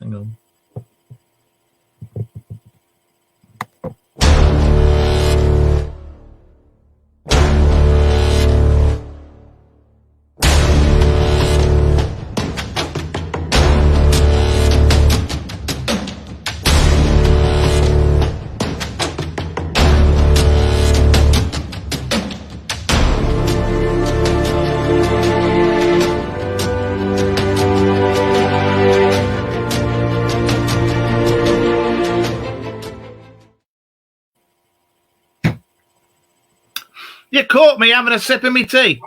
Hang on. You caught me having a sip of me tea.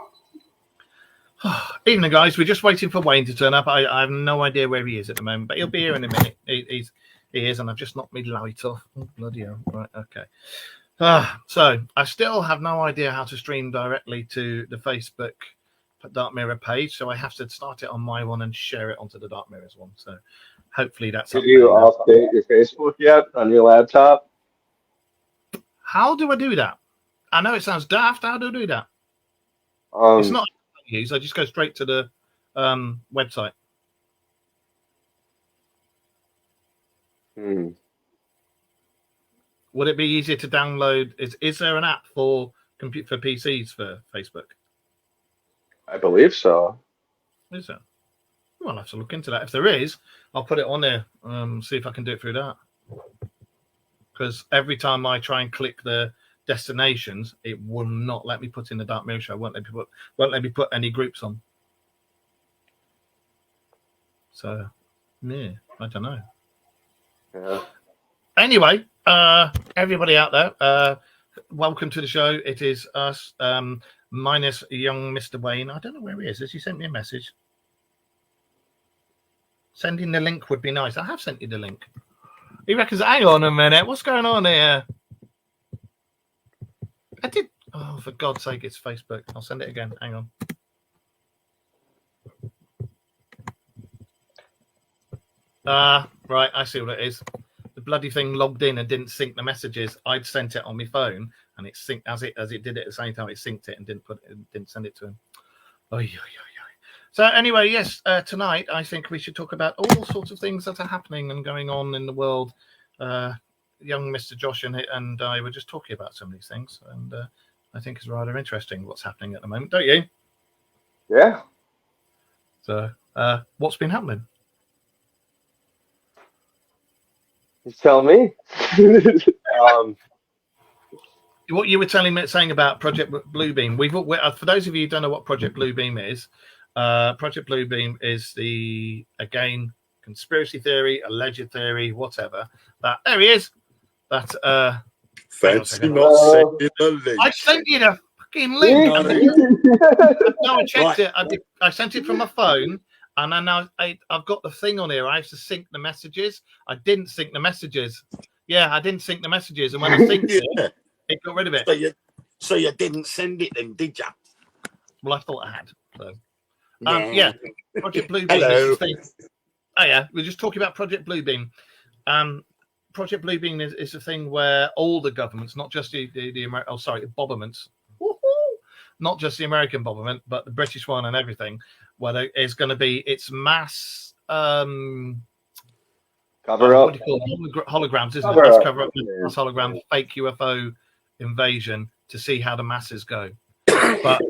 Evening, guys. We're just waiting for Wayne to turn up. I have no idea where he is at the moment, but he'll be here in a minute. He is, and I've just knocked me light off. Oh, bloody hell. Right, okay. So I still have no idea how to stream directly to the Facebook Dark Mirror page, so I have to start it on my one and share it onto the Dark Mirrors one. So hopefully that's. Did you update your Facebook yet on your laptop? How do I do that? I know it sounds daft. How do I do that? It's not use. I just go straight to the website. Would it be easier to download? Is there an app for PCs for Facebook? I believe so. Is there? Well, I'll have to look into that. If there is, I'll put it on there. See if I can do it through that. Because every time I try and click the destinations, it will not let me put in the Dark Mirror Show. Won't let me put any groups on. So, yeah, I don't know. Yeah. Anyway, everybody out there, welcome to the show. It is us, minus young Mr. Wayne. I don't know where he is. Has he sent me a message? Sending the link would be nice. I have sent you the link. He reckons, hang on a minute, what's going on here? I did. Oh, for God's sake, it's Facebook. I'll send it again. Hang on. Right. I see what it is. The bloody thing logged in and didn't sync the messages. I'd sent it on my phone, and it synced as it did it at the same time. It synced it and didn't send it to him. Oy, oy, oy, oy. So anyway, yes. Tonight, I think we should talk about all sorts of things that are happening and going on in the world. Young Mr. Josh and I were just talking about some of these things, and I think it's rather interesting what's happening at the moment, don't you? Yeah. So, what's been happening? You tell me. What you were saying about Project Bluebeam. For those of you who don't know what Project Bluebeam is, Project Bluebeam is the, again, conspiracy theory, alleged theory, whatever. There he is. That fancy not saying a link. I sent you the fucking link. No, I checked it. I sent it from my phone, and then I've got the thing on here. I have to sync the messages. I didn't sync the messages. Yeah, I didn't sync the messages, and when I synced it got rid of it. So you didn't send it then, did you? Well, I thought I had. So. Yeah, Project Bluebeam. Hello. Is the thing. Oh yeah, we're just talking about Project Bluebeam. Project Bluebeam is a thing where all the governments, not just the Bobberments, not just the American Bobberment, but the British one and everything, where there is going to be its mass cover What up. do you call it? Holograms, isn't Cover it? Mass up. cover up, mass hologram, fake UFO invasion to see how the masses go. But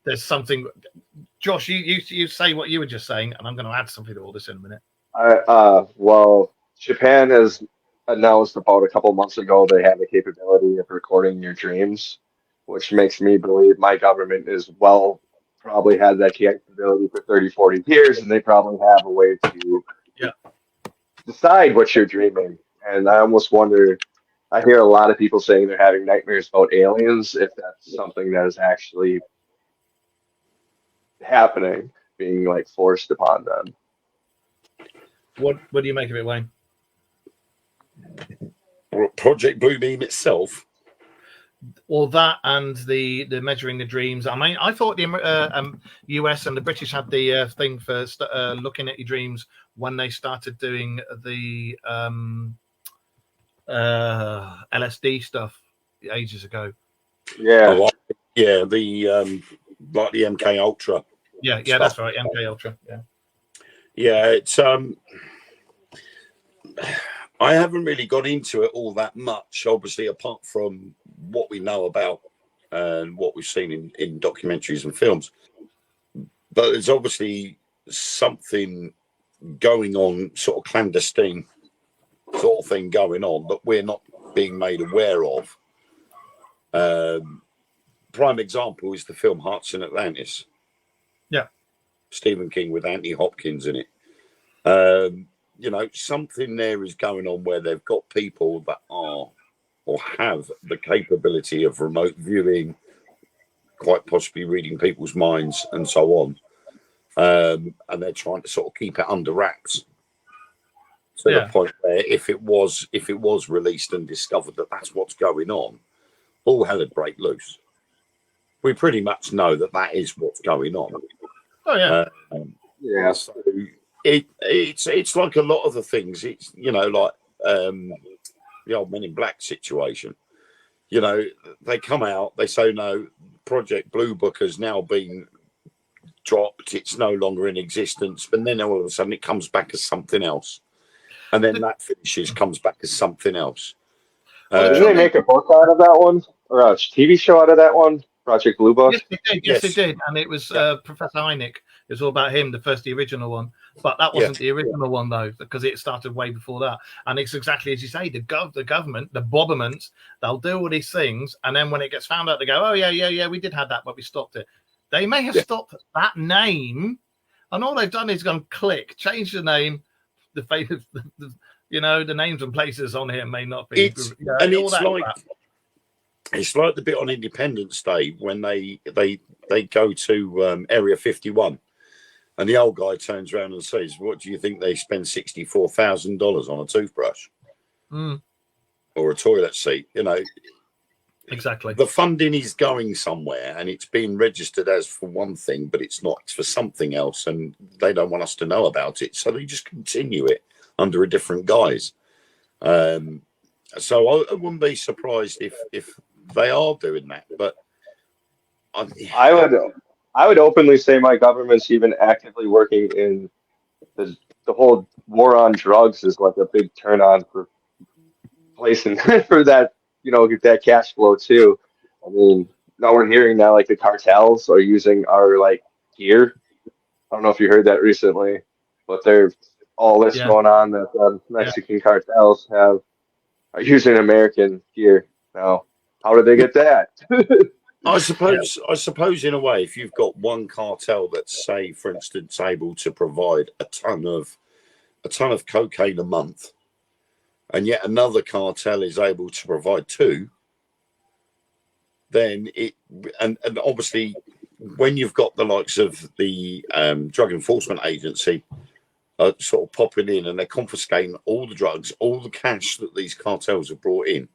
there's something, Josh. You say what you were just saying, and I'm going to add something to all this in a minute. Well, Japan has announced about a couple months ago they have the capability of recording your dreams, which makes me believe my government probably had that capability for 30, 40 years, and they probably have a way to decide what you're dreaming. And I almost wonder, I hear a lot of people saying they're having nightmares about aliens, if that's something that is actually happening, being like forced upon them. What do you make of it, Wayne? Project Bluebeam itself. Well, that and the measuring the dreams. I mean, I thought the US and the British had the thing for looking at your dreams when they started doing the LSD stuff ages ago. Yeah. The like the MK Ultra. Yeah, that's right, MK Ultra. Yeah. Yeah, it's I haven't really got into it all that much, obviously, apart from what we know about and what we've seen in documentaries and films. But there's obviously something going on, sort of clandestine sort of thing going on that we're not being made aware of. Prime example is the film Hearts in Atlantis. Yeah. Stephen King with Anthony Hopkins in it. You know, something there is going on where they've got people that are or have the capability of remote viewing, quite possibly reading people's minds and so on. And they're trying to sort of keep it under wraps to the point where if it was released and discovered that that's what's going on, all hell would break loose. We pretty much know that is what's going on. Oh yeah. Yeah. So it's like a lot of the things. It's, you know, like the old Men in Black situation. You know, they come out, they say no, Project Blue Book has now been dropped. It's no longer in existence. But then all of a sudden it comes back as something else, and then that finishes, comes back as something else. Didn't they make a book out of that one, or a TV show out of that one? Project Blue Book? Yes, they did. Yes, they did. And it was Professor Hynek. It was all about him, the original one. But that wasn't the original one, though, because it started way before that. And it's exactly as you say, the government, the bobberments, they'll do all these things. And then when it gets found out, they go, oh, yeah, we did have that, but we stopped it. They may have stopped that name. And all they've done is gone click, change the name. The names and places on here may not be. It's like the bit on Independence Day when they go to Area 51, and the old guy turns around and says, "What do you think they spend $64,000 on a toothbrush or a toilet seat?" You know, exactly. The funding is going somewhere, and it's being registered as for one thing, but it's not. It's for something else, and they don't want us to know about it, so they just continue it under a different guise. So I wouldn't be surprised if they are doing that, but I would openly say my government's even actively working in the whole war on drugs is like a big turn on for placing for that, get that cash flow too. I mean, now we're hearing now like the cartels are using our like gear. I don't know if you heard that recently, but there's all this going on that the Mexican cartels are using American gear now. How did they get that? I suppose in a way, if you've got one cartel that's, say, for instance, able to provide a ton of cocaine a month, and yet another cartel is able to provide two, then and obviously when you've got the likes of the Drug Enforcement Agency sort of popping in and they're confiscating all the drugs, all the cash that these cartels have brought in,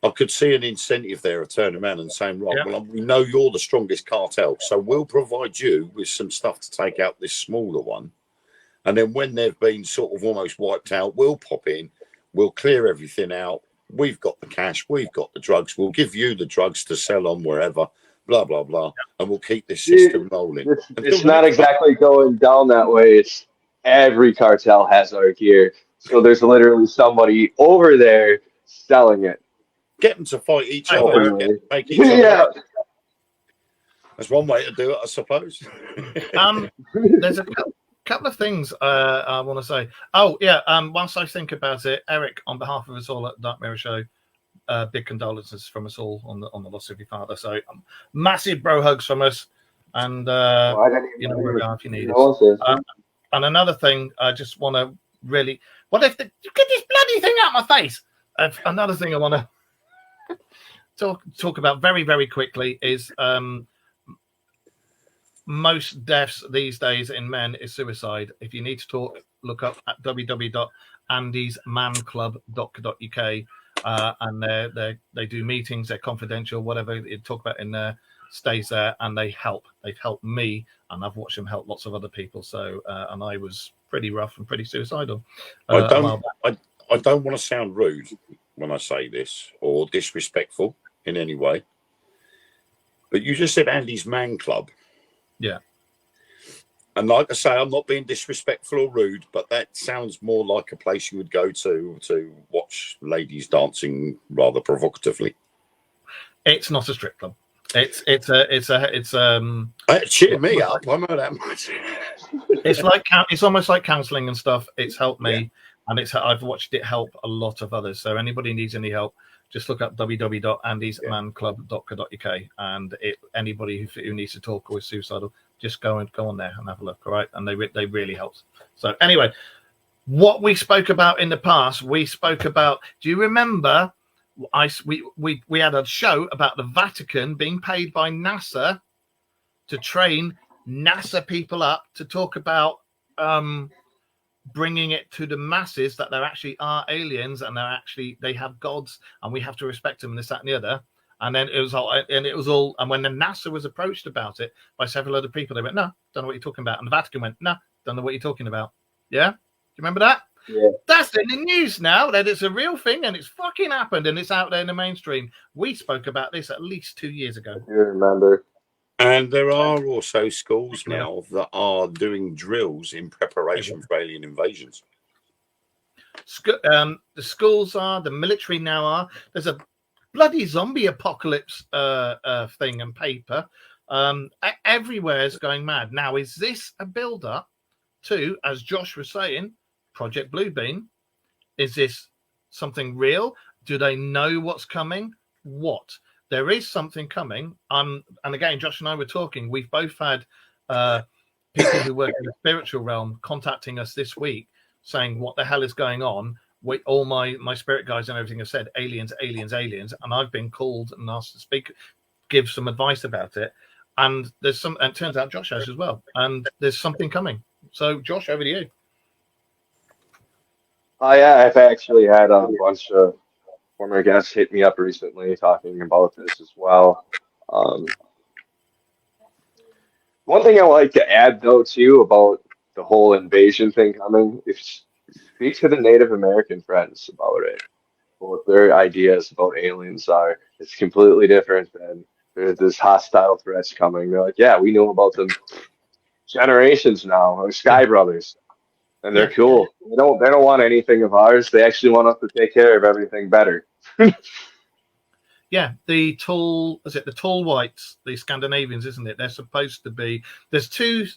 I could see an incentive there of turning around and saying, right, well, we know you're the strongest cartel, so we'll provide you with some stuff to take out this smaller one. And then when they've been sort of almost wiped out, we'll pop in, we'll clear everything out. We've got the cash, we've got the drugs, we'll give you the drugs to sell on wherever, blah, blah, blah. And we'll keep this system rolling. It's not exactly going down that way. It's every cartel has our gear. So there's literally somebody over there selling it. Get them to fight each other. Make each other That's one way to do it, I suppose. There's a couple of things I want to say. Oh, yeah. Whilst I think about it, Eric, on behalf of us all at Dark Mirror Show, big condolences from us all on the loss of your father. So massive bro hugs from us. And, we're around if you need it. And another thing, I just want to really... What if you get this bloody thing out of my face? Another thing I want to talk about very, very quickly is most deaths these days in men is suicide. If you need to talk, look up at www.andysmanclub.co.uk, and they do meetings, they're confidential, whatever you talk about in there stays there, and they help. They've helped me, and I've watched them help lots of other people. So and I was pretty rough and pretty suicidal. I don't want to sound rude when I say this or disrespectful in any way, but you just said Andy's Man Club. Yeah. And like I say, I'm not being disrespectful or rude, but that sounds more like a place you would go to watch ladies dancing rather provocatively. It's not a strip club. It's Cheer me up! I know that much. it's almost like counselling and stuff. It's helped me, Yeah. and I've watched it help a lot of others. So anybody needs any help, just look up www.andysmanclub.co.uk, and anybody who needs to talk or is suicidal, just go on there and have a look. All right, and they really help. So anyway, what we spoke about in the past, we spoke about. Do you remember? We had a show about the Vatican being paid by NASA to train NASA people up to talk about bringing it to the masses that there actually are aliens and they have gods and we have to respect them and this, that, and the other. And then it was all, and when the NASA was approached about it by several other people, they went, "No, don't know what you're talking about." And the Vatican went, "No, don't know what you're talking about." Yeah, do you remember that? Yeah. That's in the news now, that it's a real thing and it's fucking happened and it's out there in the mainstream. We spoke about this at least 2 years ago. I do remember. And there are also schools now that are doing drills in preparation for alien invasions. The schools are, the military now are. There's a bloody zombie apocalypse thing and paper. Everywhere is going mad. Now, is this a build-up to, as Josh was saying, Project Bluebeam? Is this something real? Do they know what's coming? What? There is something coming. And again, Josh and I were talking. We've both had people who work in the spiritual realm contacting us this week saying, what the hell is going on? All my spirit guys and everything have said, aliens, aliens, aliens. And I've been called and asked to speak, give some advice about it. And there's and it turns out Josh has as well. And there's something coming. So, Josh, over to you. Oh yeah, I've actually had a bunch of former guests hit me up recently talking about this as well. One thing I like to add though too about the whole invasion thing coming, if speak to the Native American friends about it, what their ideas about aliens are. It's completely different than there's this hostile threats coming. They're like, yeah, we know about them generations now. We're Sky Brothers. And they're cool. They don't want anything of ours. They actually want us to take care of everything better. Yeah, the tall whites, the Scandinavians, isn't it? They're supposed to be. There's two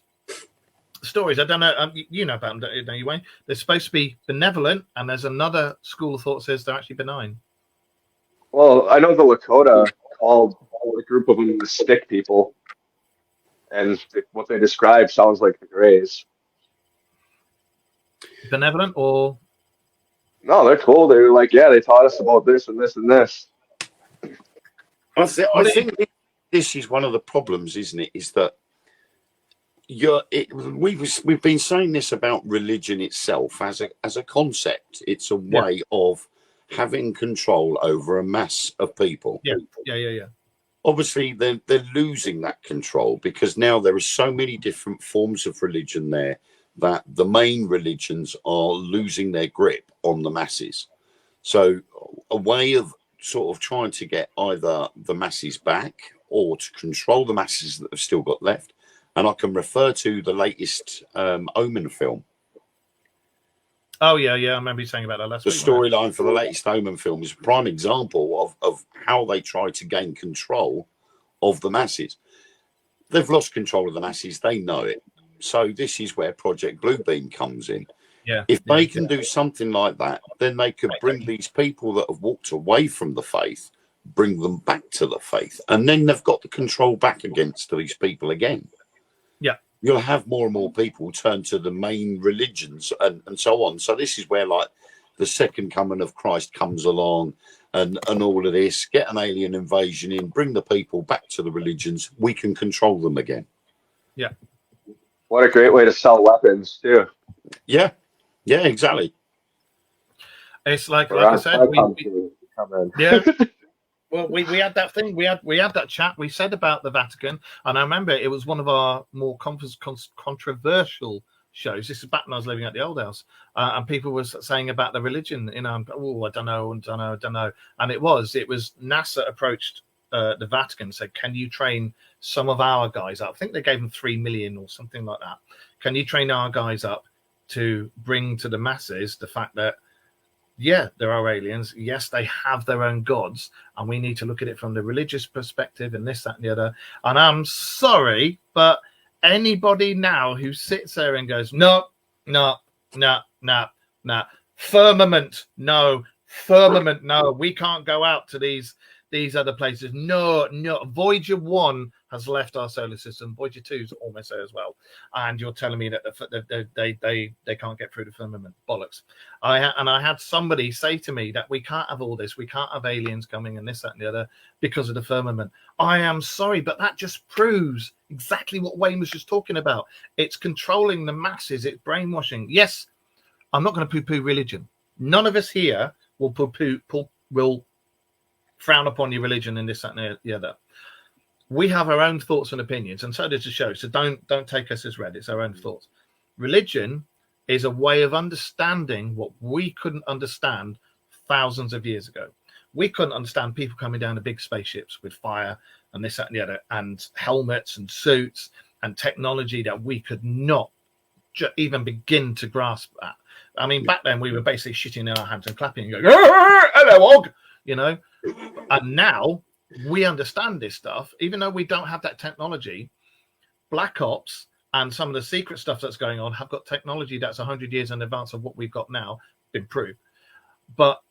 stories. I don't know. You know about them, don't you, Wayne? They're supposed to be benevolent, and there's another school of thought says they're actually benign. Well, I know the Lakota called a group of them the stick people, and what they describe sounds like the Greys. Benevolent or no? They're cool. They're like, yeah, they taught us about this and this and this. I think this is one of the problems, isn't it? Is that we've been saying this about religion itself as a concept. It's a way of having control over a mass of people. Yeah. Obviously, they're losing that control because now there are so many different forms of religion there that the main religions are losing their grip on the masses. So a way of sort of trying to get either the masses back or to control the masses that have still got left. And I can refer to the latest Omen film. Oh, yeah. I remember you saying about that last week. The storyline for the latest Omen film is a prime example of how they try to gain control of the masses. They've lost control of the masses. They know it. So this is where Project Bluebeam comes in. Yeah. If they can do something like that, then they could bring these people that have walked away from the faith, bring them back to the faith. And then they've got the control back against these people again. Yeah. You'll have more and more people turn to the main religions and so on. So this is where like the second coming of Christ comes along and all of this, get an alien invasion in, bring the people back to the religions. We can control them again. Yeah. What a great way to sell weapons too. Yeah, exactly. It's like I said, yeah. Well, we had that thing. We had that chat. We said about the Vatican, and I remember it was one of our more controversial shows. This is back when I was living at the old house, and people were saying about the religion. I don't know. And it was NASA approached the Vatican said, can you train some of our guys up? I think they gave them 3 million or something like that. Can you train our guys up to bring to the masses the fact that, yeah, there are aliens. Yes, they have their own gods, and we need to look at it from the religious perspective and this, that, and the other. And I'm sorry, but anybody now who sits there and goes, no, firmament, no, we can't go out to these other places. No, Voyager 1 has left our solar system. Voyager 2 is almost there as well. And you're telling me that they can't get through the firmament. Bollocks. I had somebody say to me that we can't have all this. We can't have aliens coming and this, that, and the other because of the firmament. I am sorry, but that just proves exactly what Wayne was just talking about. It's controlling the masses. It's brainwashing. Yes, I'm not going to poo-poo religion. None of us here will frown upon your religion and this, that, and the other. We have our own thoughts and opinions, and so does the show. So don't take us as read. It's our own thoughts. Religion is a way of understanding what we couldn't understand thousands of years ago. We couldn't understand people coming down to big spaceships with fire and this, that, and the other, and helmets and suits and technology that we could not even begin to grasp at. I mean, back then we were basically shitting in our hands and clapping and going, hello, Og, you know. And now we understand this stuff, even though we don't have that technology. Black Ops and some of the secret stuff that's going on have got technology that's 100 years in advance of what we've got now, been proved. But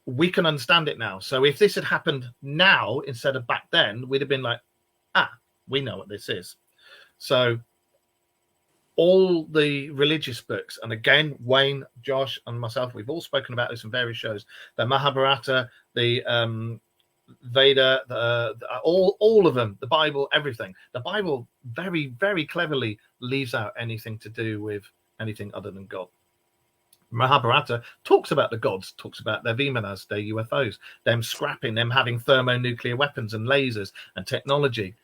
we can understand it now. So if this had happened now instead of back then, we'd have been like, we know what this is. So all the religious books, and again, Wayne, Josh, and myself, we've all spoken about this in various shows. The Mahabharata, the Veda, all of them, the Bible, everything. The Bible very, very cleverly leaves out anything to do with anything other than God. Mahabharata talks about the gods, talks about their Vimanas, their UFOs, them scrapping, them having thermonuclear weapons and lasers and technology.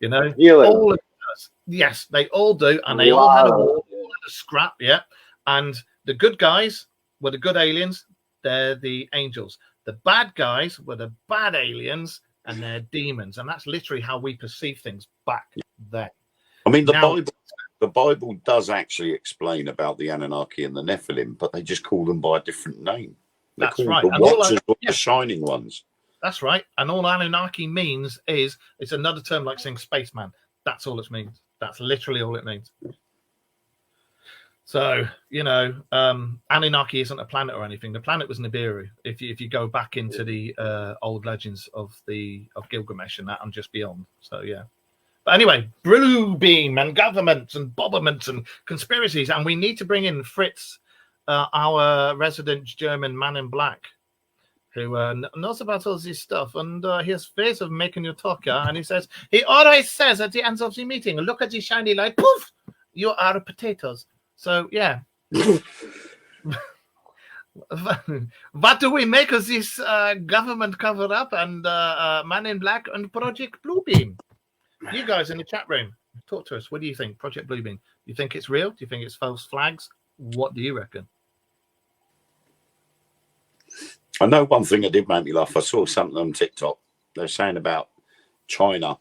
You know, all of us. Yes, they all do, and they all had a war, all had a scrap. Yeah, and the good guys were the good aliens. They're the angels. The bad guys were the bad aliens, and they're demons. And that's literally how we perceive things back then. I mean, the Bible does actually explain about the Anunnaki and the Nephilim, but they just call them by a different name. They're That's called right. the And Watchers, the Shining Ones. That's right. And all Anunnaki means is, it's another term like saying spaceman. That's all it means. That's literally all it means. So, you know, Anunnaki isn't a planet or anything. The planet was Nibiru. If you go back into the old legends of Gilgamesh and that and just beyond. So, yeah. But anyway, Blue Beam and governments and bobberments and conspiracies. And we need to bring in Fritz, our resident German man in black, who knows about all this stuff. And he has ways of making you talk, yeah? And he always says at the end of the meeting, look at the shiny light, poof, you are potatoes. So, yeah. What do we make of this government cover-up and Man in Black and Project Bluebeam? You guys in the chat room, talk to us. What do you think, Project Bluebeam? Do you think it's real? Do you think it's false flags? What do you reckon? I know one thing that did make me laugh. I saw something on TikTok. They're saying about China.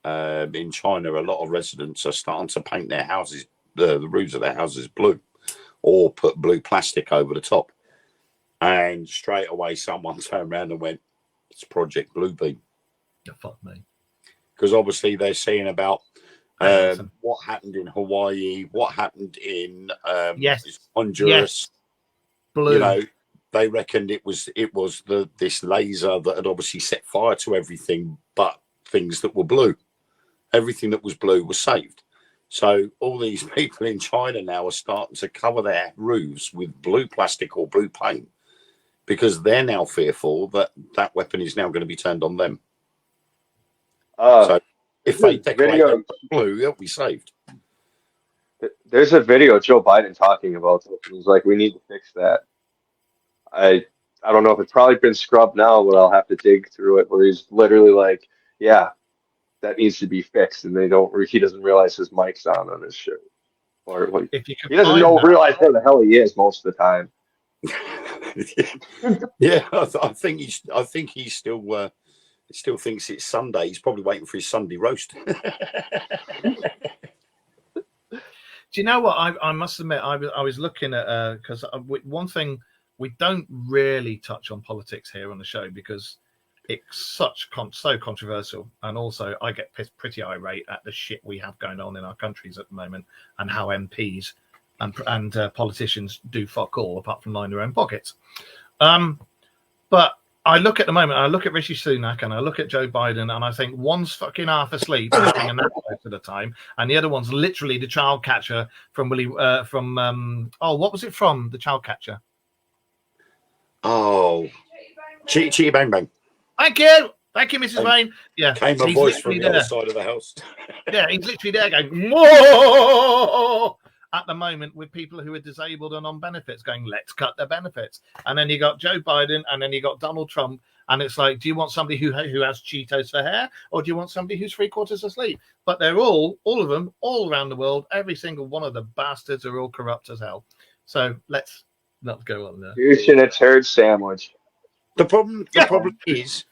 In China, a lot of residents are starting to paint their houses, the roofs of their houses blue, or put blue plastic over the top. And straight away, someone turned around and went, "It's Project Bluebeam." Oh, fuck me. Because obviously they're seeing about what happened in Hawaii, what happened in Honduras. Yes. Blue. You know, they reckoned it was this laser that had obviously set fire to everything, but things that were blue. Everything that was blue was saved. So all these people in China now are starting to cover their roofs with blue plastic or blue paint because they're now fearful that that weapon is now going to be turned on them. So if they decorate them blue, they'll be saved. There's a video of Joe Biden talking about it. He's like, we need to fix that. I don't know if it's probably been scrubbed now, but I'll have to dig through it. Where he's literally like, yeah, that needs to be fixed, and he doesn't realize his mic's on his shirt, or like, if you he doesn't realize where the hell he is most of the time. Yeah, I think he's still He still thinks it's Sunday. He's probably waiting for his Sunday roast. Do you know what? I must admit, I was looking at because one thing we don't really touch on politics here on the show because it's so controversial, and also I get pretty irate at the shit we have going on in our countries at the moment, and how MPs and politicians do fuck all apart from line their own pockets. But I look at the moment, I look at Rishi Sunak and I look at Joe Biden, and I think one's fucking half asleep and having a nap most of the time, and the other one's literally the child catcher from what was it from? The child catcher. Oh, Chitty Bang Bang. Thank you, Mrs. Vane. Yeah, Came a voice from the other side of the house. Yeah, he's literally there going, whoa! At the moment with people who are disabled and on benefits going, let's cut their benefits. And then you got Joe Biden and then you got Donald Trump. And it's like, do you want somebody who has Cheetos for hair, or do you want somebody who's 3/4 asleep? But they're all of them, all around the world, every single one of the bastards are all corrupt as hell. So let's not go on there. Douche in a turd sandwich. The problem is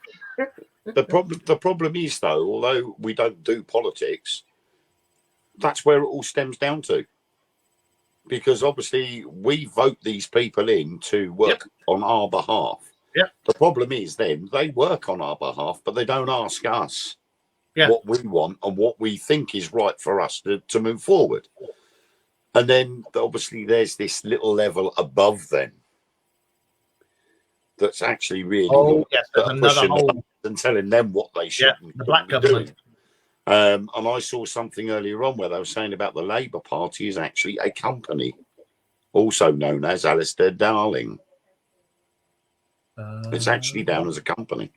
though, although we don't do politics, that's where it all stems down to. Because obviously we vote these people in to work on our behalf. Yeah. The problem is then they work on our behalf, but they don't ask us what we want and what we think is right for us to move forward. And then obviously there's this little level above them that's actually really pushing them and telling them what they should the black government. And I saw something earlier on where they were saying about the Labour Party is actually a company, also known as Alistair Darling. It's actually down as a company.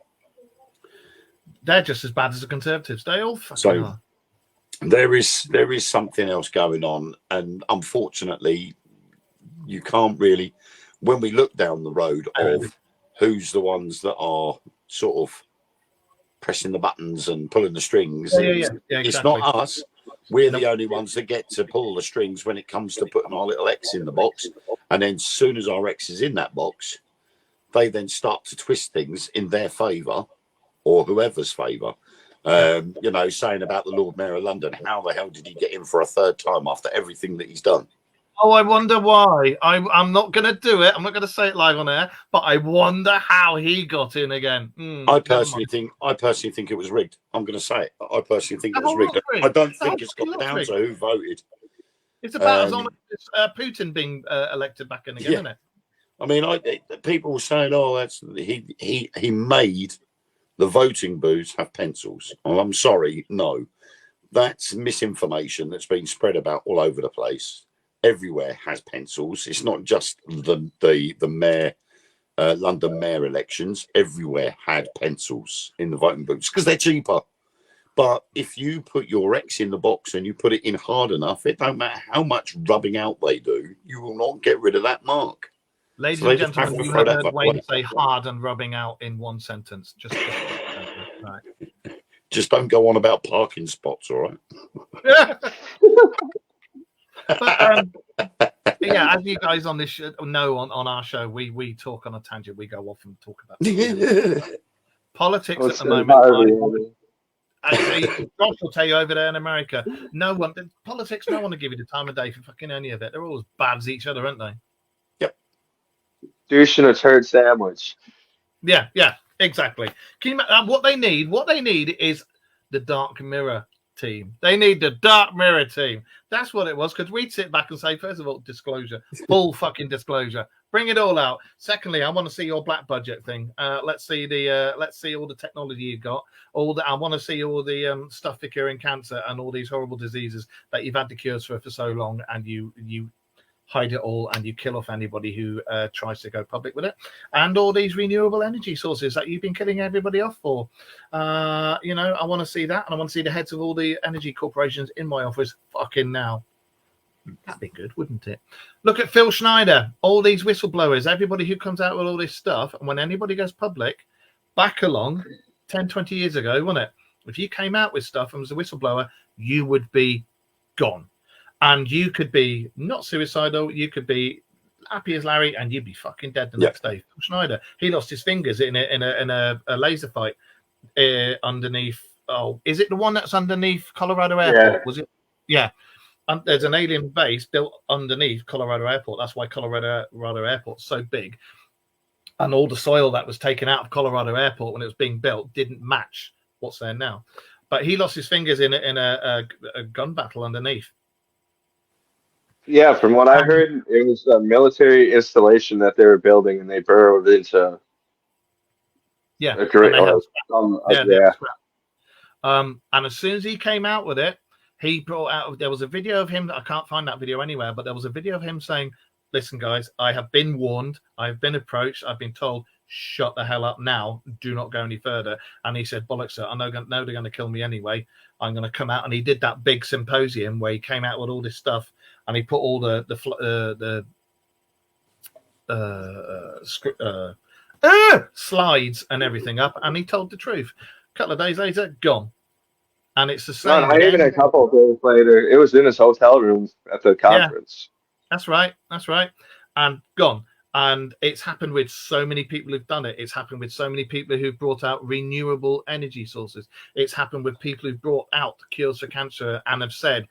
They're just as bad as the Conservatives. They all fucking are. There is something else going on, and unfortunately, you can't really. When we look down the road of who's the ones that are sort of pressing the buttons and pulling the strings, exactly. It's not us. We're the only ones that get to pull the strings when it comes to putting our little X in the box. And then as soon as our X is in that box, they then start to twist things in their favour or whoever's favour. Saying about the Lord Mayor of London, how the hell did he get in for a third time after everything that he's done? Oh, I wonder why. I'm not going to do it. I'm not going to say it live on air, but I wonder how he got in again. I personally think it was rigged. I'm going to say it. I personally think it was rigged. I don't think it's got down to who voted. It's about as honest as Putin being elected back in again, isn't it? I mean, people were saying, "Oh, that's he made the voting booths have pencils." Well, I'm sorry, no, that's misinformation that's been spread about all over the place. Everywhere has pencils. It's not just the mayor, London mayor elections. Everywhere had pencils in the voting booths because they're cheaper. But if you put your X in the box and you put it in hard enough, it don't matter how much rubbing out they do, you will not get rid of that mark. Ladies and gentlemen, you have heard Wayne say hard and rubbing out in one sentence. Right. Just don't go on about parking spots, all right? But, as you guys on this know, on our show, we talk on a tangent. We go off and talk about politics at the moment. Josh will tell you over there in America, politics, no one will give you the time of day for fucking any of it. They're all as bad as each other, aren't they? Yep. Douche in a turd sandwich. Yeah, exactly. What they need is the Dark Mirror team. They need the Dark Mirror team. That's what it was, because we'd sit back and say, first of all, disclosure, full fucking disclosure, bring it all out. Secondly, I want to see your black budget thing. Let's see all the technology you've got. I want to see all the stuff for curing cancer and all these horrible diseases that you've had the cures for so long, and you hide it all and you kill off anybody who tries to go public with it, and all these renewable energy sources that you've been killing everybody off for. I want to see that, and I want to see the heads of all the energy corporations in my office fucking now. That'd be good, wouldn't it? Look at Phil Schneider, all these whistleblowers, everybody who comes out with all this stuff, and when anybody goes public, back along 10, 20 years ago, wasn't it? If you came out with stuff and was a whistleblower, you would be gone. And you could be not suicidal, you could be happy as Larry, and you'd be fucking dead the next day. Schneider, he lost his fingers in a laser fight. underneath. Oh, is it the one that's underneath Colorado Airport? Was it? Yeah. There's an alien base built underneath Colorado Airport. That's why Colorado Airport's so big. And all the soil that was taken out of Colorado Airport when it was being built didn't match what's there now. But he lost his fingers in a gun battle underneath. Yeah, from what I heard, it was a military installation that they were building, and they burrowed into. Yeah, a great. And as soon as he came out with it, he brought out. There was a video of him. I can't find that video anywhere, but there was a video of him saying, "Listen, guys, I have been warned. I've been approached. I've been told, shut the hell up now. Do not go any further." And he said, "Bollocks, sir. I know they're going to kill me anyway. I'm going to come out." And he did that big symposium where he came out with all this stuff, and he put all the slides and everything up, and he told the truth. A couple of days later, gone. And it's the same. Not even a couple of days later, it was in his hotel room at the conference. Yeah, that's right. And gone. And it's happened with so many people who've done it. It's happened with so many people who've brought out renewable energy sources. It's happened with people who've brought out cures for cancer and have said,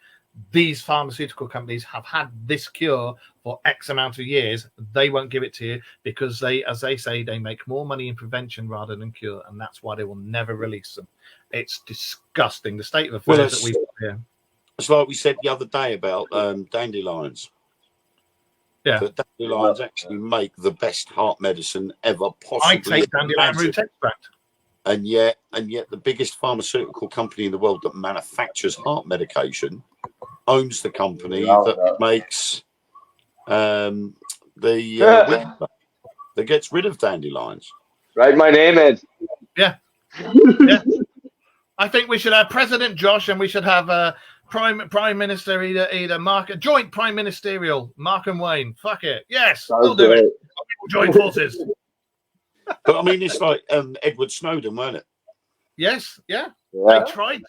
these pharmaceutical companies have had this cure for X amount of years. They won't give it to you because they, as they say, they make more money in prevention rather than cure. And that's why they will never release them. It's disgusting. The state of affairs that we've got here. It's like we said the other day about dandelions. Yeah. That dandelions actually make the best heart medicine ever possible. I take dandelion root extract. And yet the biggest pharmaceutical company in the world that manufactures heart medication owns the company that makes the that gets rid of dandelions. Write my name in. Yeah. I think we should have President Josh, and we should have Prime Minister either Mark, joint Prime Ministerial Mark and Wayne. Fuck it. Yes, we'll do it. We'll join forces. But I mean, it's like Edward Snowden, weren't it? Yes, yeah. They tried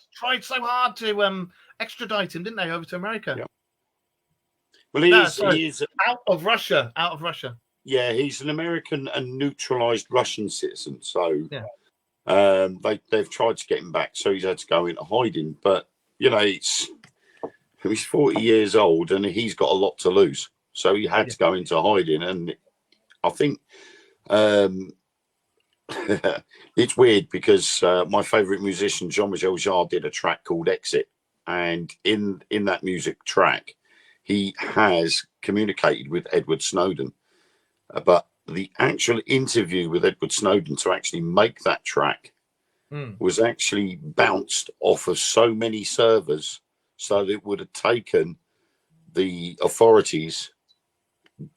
so hard to extradite him, didn't they, over to America? Yeah. Well, he is out of Russia. Yeah, he's an American and neutralized Russian citizen. So they've tried to get him back, so he's had to go into hiding. But you know, he's 40 years old and he's got a lot to lose, so he had to go into hiding. And I think it's weird because my favorite musician Jean-Michel Jarre did a track called Exit, and in that music track he has communicated with Edward Snowden, but the actual interview with Edward Snowden to actually make that track was actually bounced off of so many servers, so that it would have taken the authorities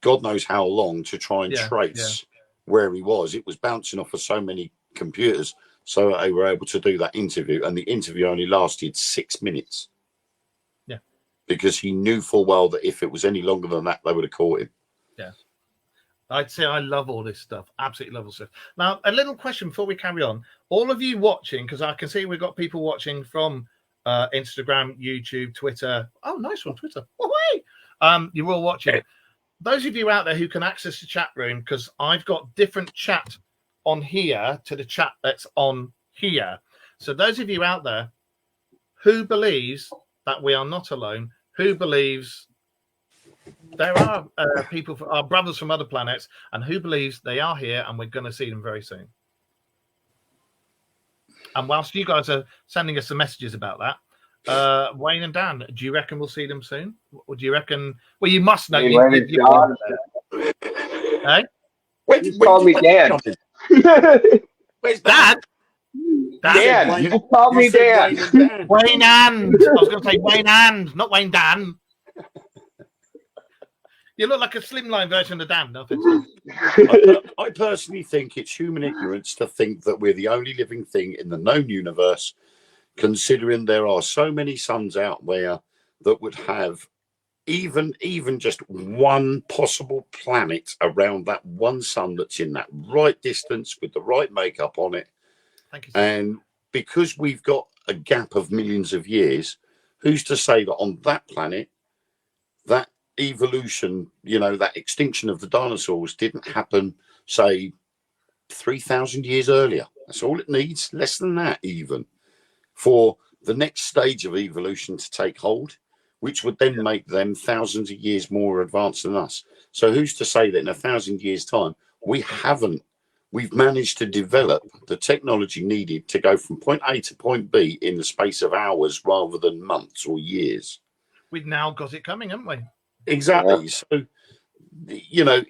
God knows how long to try and trace where he was. It was bouncing off of so many computers, so they were able to do that interview, and the interview only lasted 6 minutes. Yeah, because he knew full well that if it was any longer than that, they would have caught him. Yeah, I'd say I love all this stuff. Absolutely love all this stuff. Now, a little question before we carry on. All of you watching, because I can see we've got people watching from Instagram, YouTube, Twitter. Oh, nice one, Twitter. Oh, hey! You're all watching. Okay. Those of you out there who can access the chat room, because I've got different chat on here to the chat that's on here. So those of you out there who believes that we are not alone, who believes there are people, our brothers from other planets, and who believes they are here and we're going to see them very soon. And whilst you guys are sending us some messages about that, Wayne and Dan, do you reckon we'll see them soon? Or do you reckon? Well, you must know. Hey? You called me Dan. Where's Dan? Dan. You just called me Dan. Wayne and. I was going to say Wayne and, not Wayne Dan. You look like a slimline version of Dan. No offense. I personally think it's human ignorance to think that we're the only living thing in the known universe, considering there are so many suns out there that would have even just one possible planet around that one sun that's in that right distance with the right makeup on it. Thank you, and because we've got a gap of millions of years, who's to say that on that planet, that evolution, you know, that extinction of the dinosaurs didn't happen, say, 3,000 years earlier, That's all it needs. Less than that, even, for the next stage of evolution to take hold, which would then make them thousands of years more advanced than us. So who's to say that in 1,000 years' time, we've managed to develop the technology needed to go from point A to point B in the space of hours rather than months or years. We've now got it coming, haven't we? Exactly. So, you know,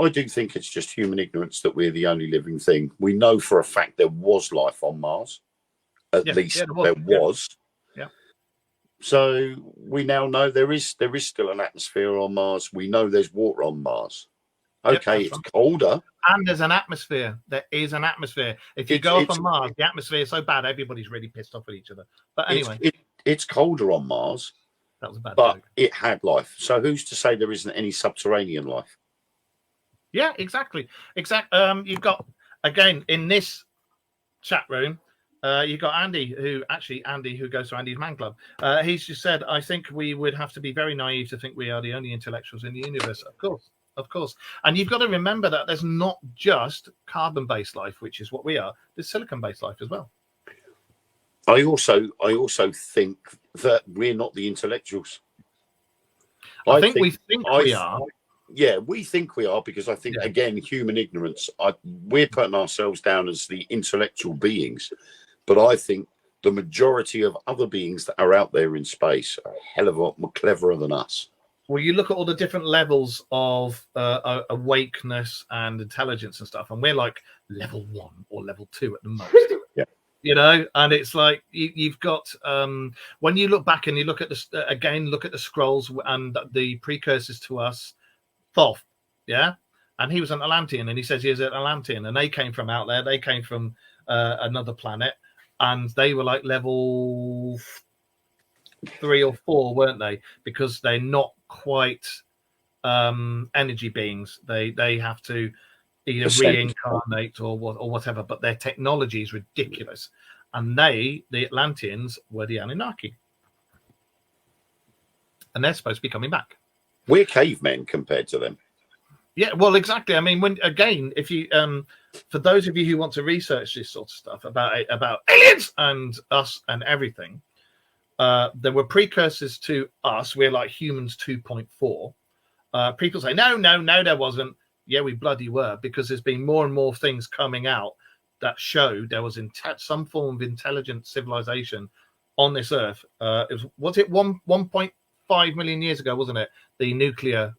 I do think it's just human ignorance that we're the only living thing. We know for a fact there was life on Mars. At least there was. Yeah. So we now know there is still an atmosphere on Mars. We know there's water on Mars. Okay, it's colder. And there's an atmosphere. There is an atmosphere. If you go up on Mars, the atmosphere is so bad, everybody's really pissed off at each other. But anyway. It's colder on Mars. That was a bad but joke. It had life. So who's to say there isn't any subterranean life? Yeah, exactly. You've got, again, in this chat room, you've got Andy, who goes to Andy's Man Club. He's just said, I think we would have to be very naive to think we are the only intellectuals in the universe. Of course. And you've got to remember that there's not just carbon-based life, which is what we are. There's silicon-based life as well. I also think that we're not the intellectuals. I think we are. Yeah, we think we are because I think, again, human ignorance. We're putting ourselves down as the intellectual beings, but I think the majority of other beings that are out there in space are a hell of a lot more cleverer than us. Well, you look at all the different levels of awakeness and intelligence and stuff, and we're like level 1 or level 2 at the most. Yeah. You know, and it's like you've got when you look back and you look at look at the scrolls and the precursors to us, Thoth, yeah, and he was an Atlantean, and he says he is an Atlantean, and they came from out there. They came from another planet, and they were like level 3 or 4, weren't they? Because they're not quite energy beings. They have to either reincarnate or whatever, but their technology is ridiculous. And the Atlanteans, were the Anunnaki. And they're supposed to be coming back. We're cavemen compared to them. Yeah, well, exactly. I mean, if you, for those of you who want to research this sort of stuff about aliens and us and everything, there were precursors to us. We're like humans 2.4. People say, no, there wasn't. Yeah, we bloody were, because there's been more and more things coming out that show there was some form of intelligent civilization on this earth. Was it 1.5 million years ago, wasn't it? The nuclear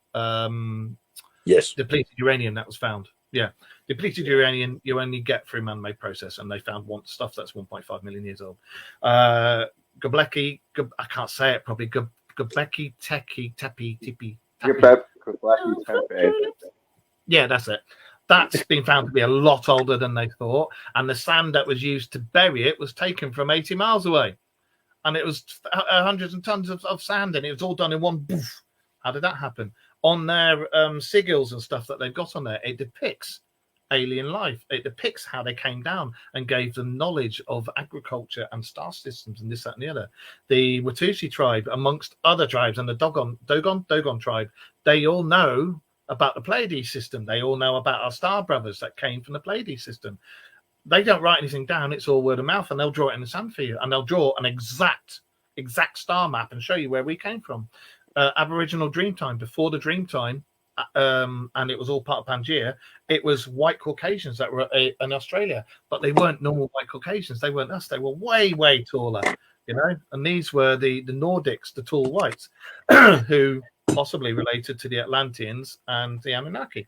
depleted uranium that was found. Yeah, depleted uranium you only get through man-made process, and they found stuff that's 1.5 million years old. Göbekli, I can't say it probably. Göbekli Tepe. Yeah, that's it. That's been found to be a lot older than they thought. And the sand that was used to bury it was taken from 80 miles away. And it was hundreds of tons of sand, and it was all done in one boof. How did that happen? On their sigils and stuff that they've got on there, it depicts alien life. It depicts how they came down and gave them knowledge of agriculture and star systems and this, that, and the other. The Watusi tribe, amongst other tribes, and the Dogon tribe, they all know about the Pleiades system. They all know about our star brothers that came from the Pleiades system. They don't write anything down. It's all word of mouth, and they'll draw it in the sand for you, and they'll draw an exact star map and show you where we came from. Aboriginal Dreamtime, before the Dreamtime, and it was all part of Pangaea, it was white Caucasians that were in Australia, but they weren't normal white Caucasians. They weren't us. They were way, way taller, you know, and these were the Nordics, the tall whites, who possibly related to the Atlanteans and the Anunnaki.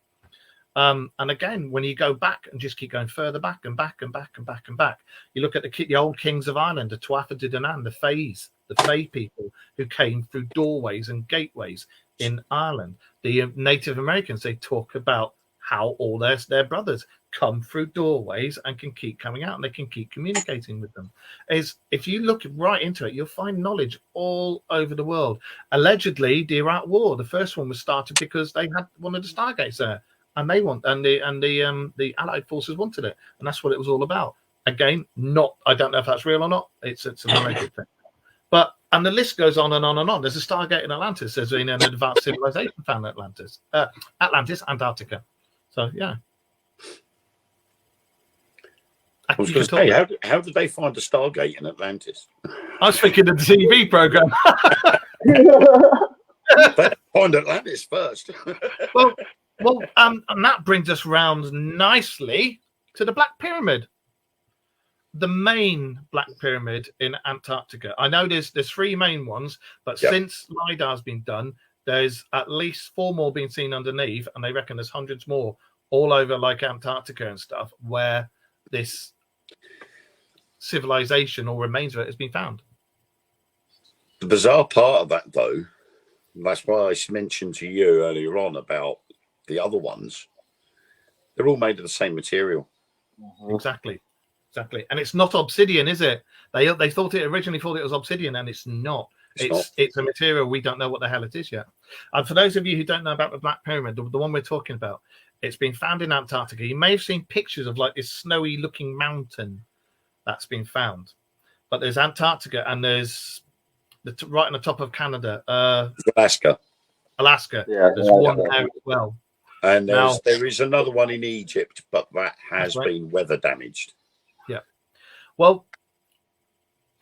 And again, when you go back and just keep going further back and back and back and back and back, you look at the old kings of Ireland, the Tuatha De Danann, the Fae people who came through doorways and gateways in Ireland. The Native Americans, they talk about how all their brothers come through doorways and can keep coming out, and they can keep communicating with them. If you look right into it, you'll find knowledge all over the world. Allegedly, the Iraq War, the first one was started because they had one of the Stargates there, and the Allied forces wanted it, and that's what it was all about. Again, I don't know if that's real or not. It's an alleged thing, and the list goes on and on and on. There's a Stargate in Atlantis. There's been an advanced civilization found in Atlantis, Antarctica. So yeah. was You going can to say, talk. how did they find the Stargate in Atlantis? I was thinking of the TV program. They find Atlantis first. well, and that brings us round nicely to the Black Pyramid, the main Black Pyramid in Antarctica. I know there's 3 main ones, but since LiDAR's been done, there's at least 4 more being seen underneath, and they reckon there's hundreds more all over like Antarctica and stuff where this civilization or remains of it has been found. The bizarre part of that, though, that's why I mentioned to you earlier on about the other ones. They're all made of the same material. Exactly. And it's not obsidian, is it? They originally thought it was obsidian, and it's not. It's a material we don't know what the hell it is yet. And for those of you who don't know about the Black Pyramid, the one we're talking about, it's been found in Antarctica. You may have seen pictures of like this snowy looking mountain that's been found. But there's Antarctica, and there's right on the top of Canada. Alaska. There's one there as well. And there is another one in Egypt, but that has been weather damaged. Yeah. Well,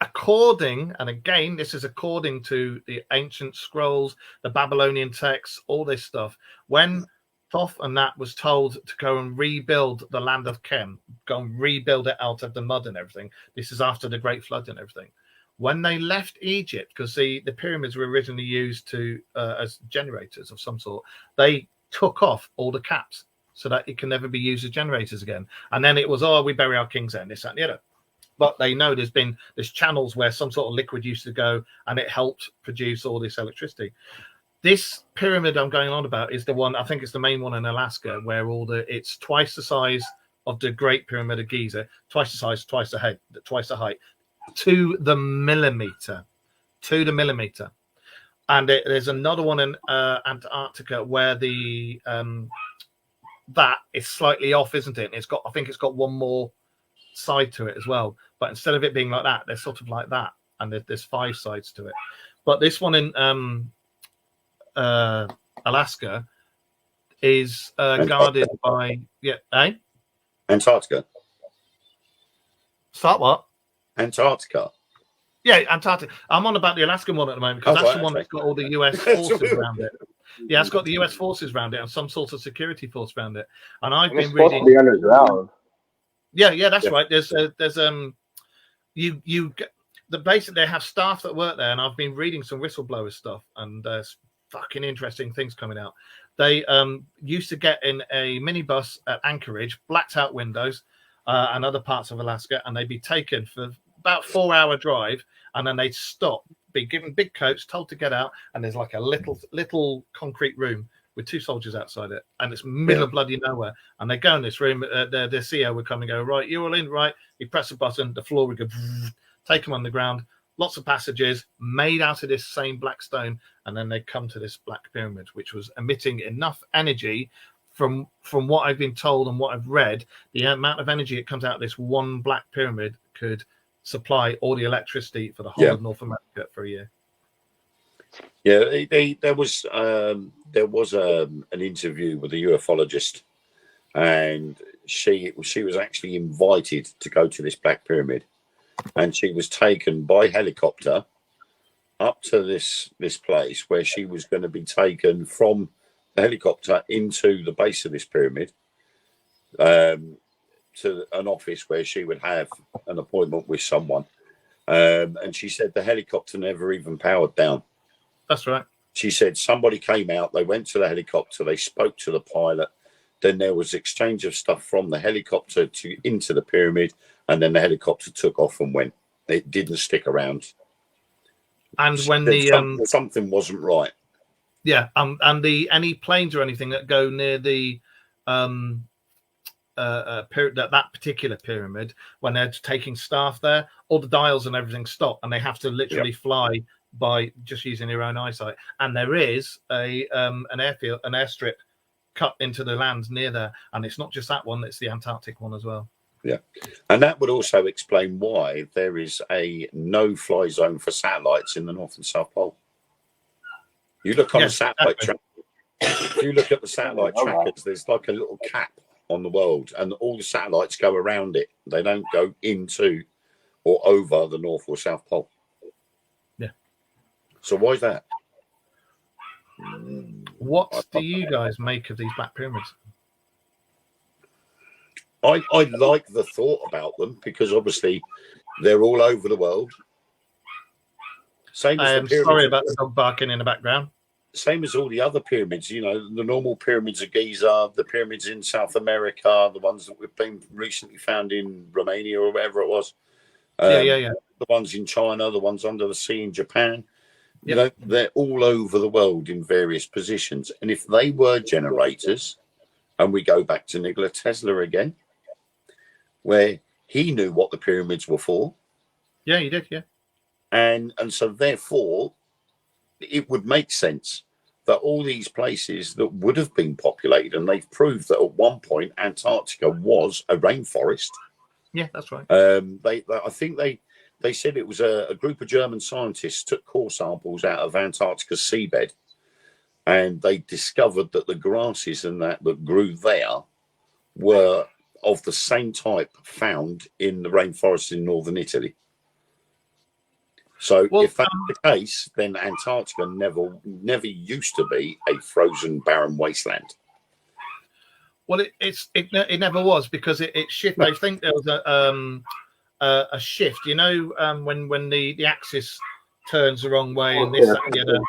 and again, this is according to the ancient scrolls, the Babylonian texts, all this stuff. When Thoth and Nat was told to go and rebuild the land of Kem, go and rebuild it out of the mud and everything. This is after the Great Flood and everything. When they left Egypt, because the pyramids were originally used to as generators of some sort, they took off all the caps so that it can never be used as generators again. And then it was, we bury our kings there, and this, that, and the other. But they know there's channels where some sort of liquid used to go, and it helped produce all this electricity. This pyramid I'm going on about is the one, I think it's the main one in Alaska, where it's twice the size of the Great Pyramid of Giza, twice the size, twice the height, to the millimeter. And there's another one in Antarctica where that is slightly off, isn't it? And I think it's got one more side to it as well. But instead of it being like that, they're sort of like that, and there's 5 sides to it. But this one in Alaska is guarded by Antarctica. Start what? Antarctica. Yeah, Antarctica. I'm on about the Alaskan one at the moment, because that's the one that's got all the US forces around it. Yeah, it's got the US forces around it and some sort of security force around it. And I've been reading. Supposed to be underground. Yeah, that's right. There's basically they have staff that work there, and I've been reading some whistleblower stuff, and there's fucking interesting things coming out. They used to get in a minibus at Anchorage, blacked out windows, and other parts of Alaska, and they'd be taken for about 4-hour drive, and then they'd stop, be given big coats, told to get out, and there's like a little concrete room with 2 soldiers outside it, and it's middle of bloody nowhere. And they go in this room, the CEO would come and go, right, you're all in, right? You press a button, the floor would go, take them on the ground, lots of passages made out of this same black stone, and then they come to this Black Pyramid, which was emitting enough energy from what I've been told and what I've read. The amount of energy that comes out of this one Black Pyramid could supply all the electricity for the whole of North America for a year. Yeah, there was an interview with a ufologist, and she was actually invited to go to this Black Pyramid, and she was taken by helicopter up to this place where she was going to be taken from the helicopter into the base of this pyramid, to an office where she would have an appointment with someone, and she said the helicopter never even powered down. That's right. She said somebody came out, they went to the helicopter, they spoke to the pilot, then there was exchange of stuff from the helicopter into the pyramid, and then the helicopter took off and went. It didn't stick around. And when something wasn't right. Yeah, and any planes or anything that go near the that particular pyramid, when they're taking staff there, all the dials and everything stop, and they have to literally fly by just using their own eyesight. And there is an airstrip cut into the land near there, and it's not just that one, it's the Antarctic one as well. Yeah, and that would also explain why there is a no-fly zone for satellites in the North and South Pole. You look on the satellite track. If you look at the satellite trackers, there's like a little cap on the world, and all the satellites go around it. They don't go into or over the North or South Pole. Yeah. So why is that? What do you guys make of these Black Pyramids? I like the thought about them because obviously they're all over the world. Same as I'm sorry about the dog barking in the background. Same as all the other pyramids, you know, the normal pyramids of Giza, the pyramids in South America, the ones that we've been recently found in Romania or whatever it was. Yeah. The ones in China, the ones under the sea in Japan. You Yep. know, they're all over the world in various positions. And if they were generators, and we go back to Nikola Tesla again, where he knew what the pyramids were for. Yeah, he did, yeah. And so therefore, it would make sense that all these places that would have been populated, and they've proved that at one point Antarctica was a rainforest. Yeah, that's right. I think they said it was a group of German scientists took core samples out of Antarctica's seabed, and they discovered that the grasses and that grew there were of the same type found in the rainforest in northern Italy. So if that's the case, then Antarctica never used to be a frozen, barren wasteland. Well, it never was because it shifted. I think there was a shift. You know, when the axis turns the wrong way and this, that, and the other.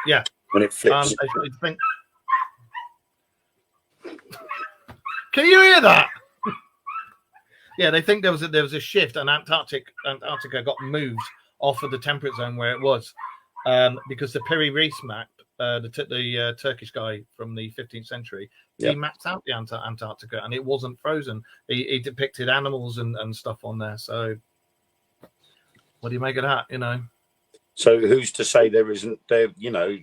Yeah. When it flips. I think. Can you hear that? Yeah, they think there was a shift, and Antarctica got moved off of the temperate zone where it was, because the Piri Reis map, the Turkish guy from the 15th century, he mapped out the Antarctica, and it wasn't frozen. He depicted animals and stuff on there. So, what do you make of that? You know. So who's to say there isn't there? You know,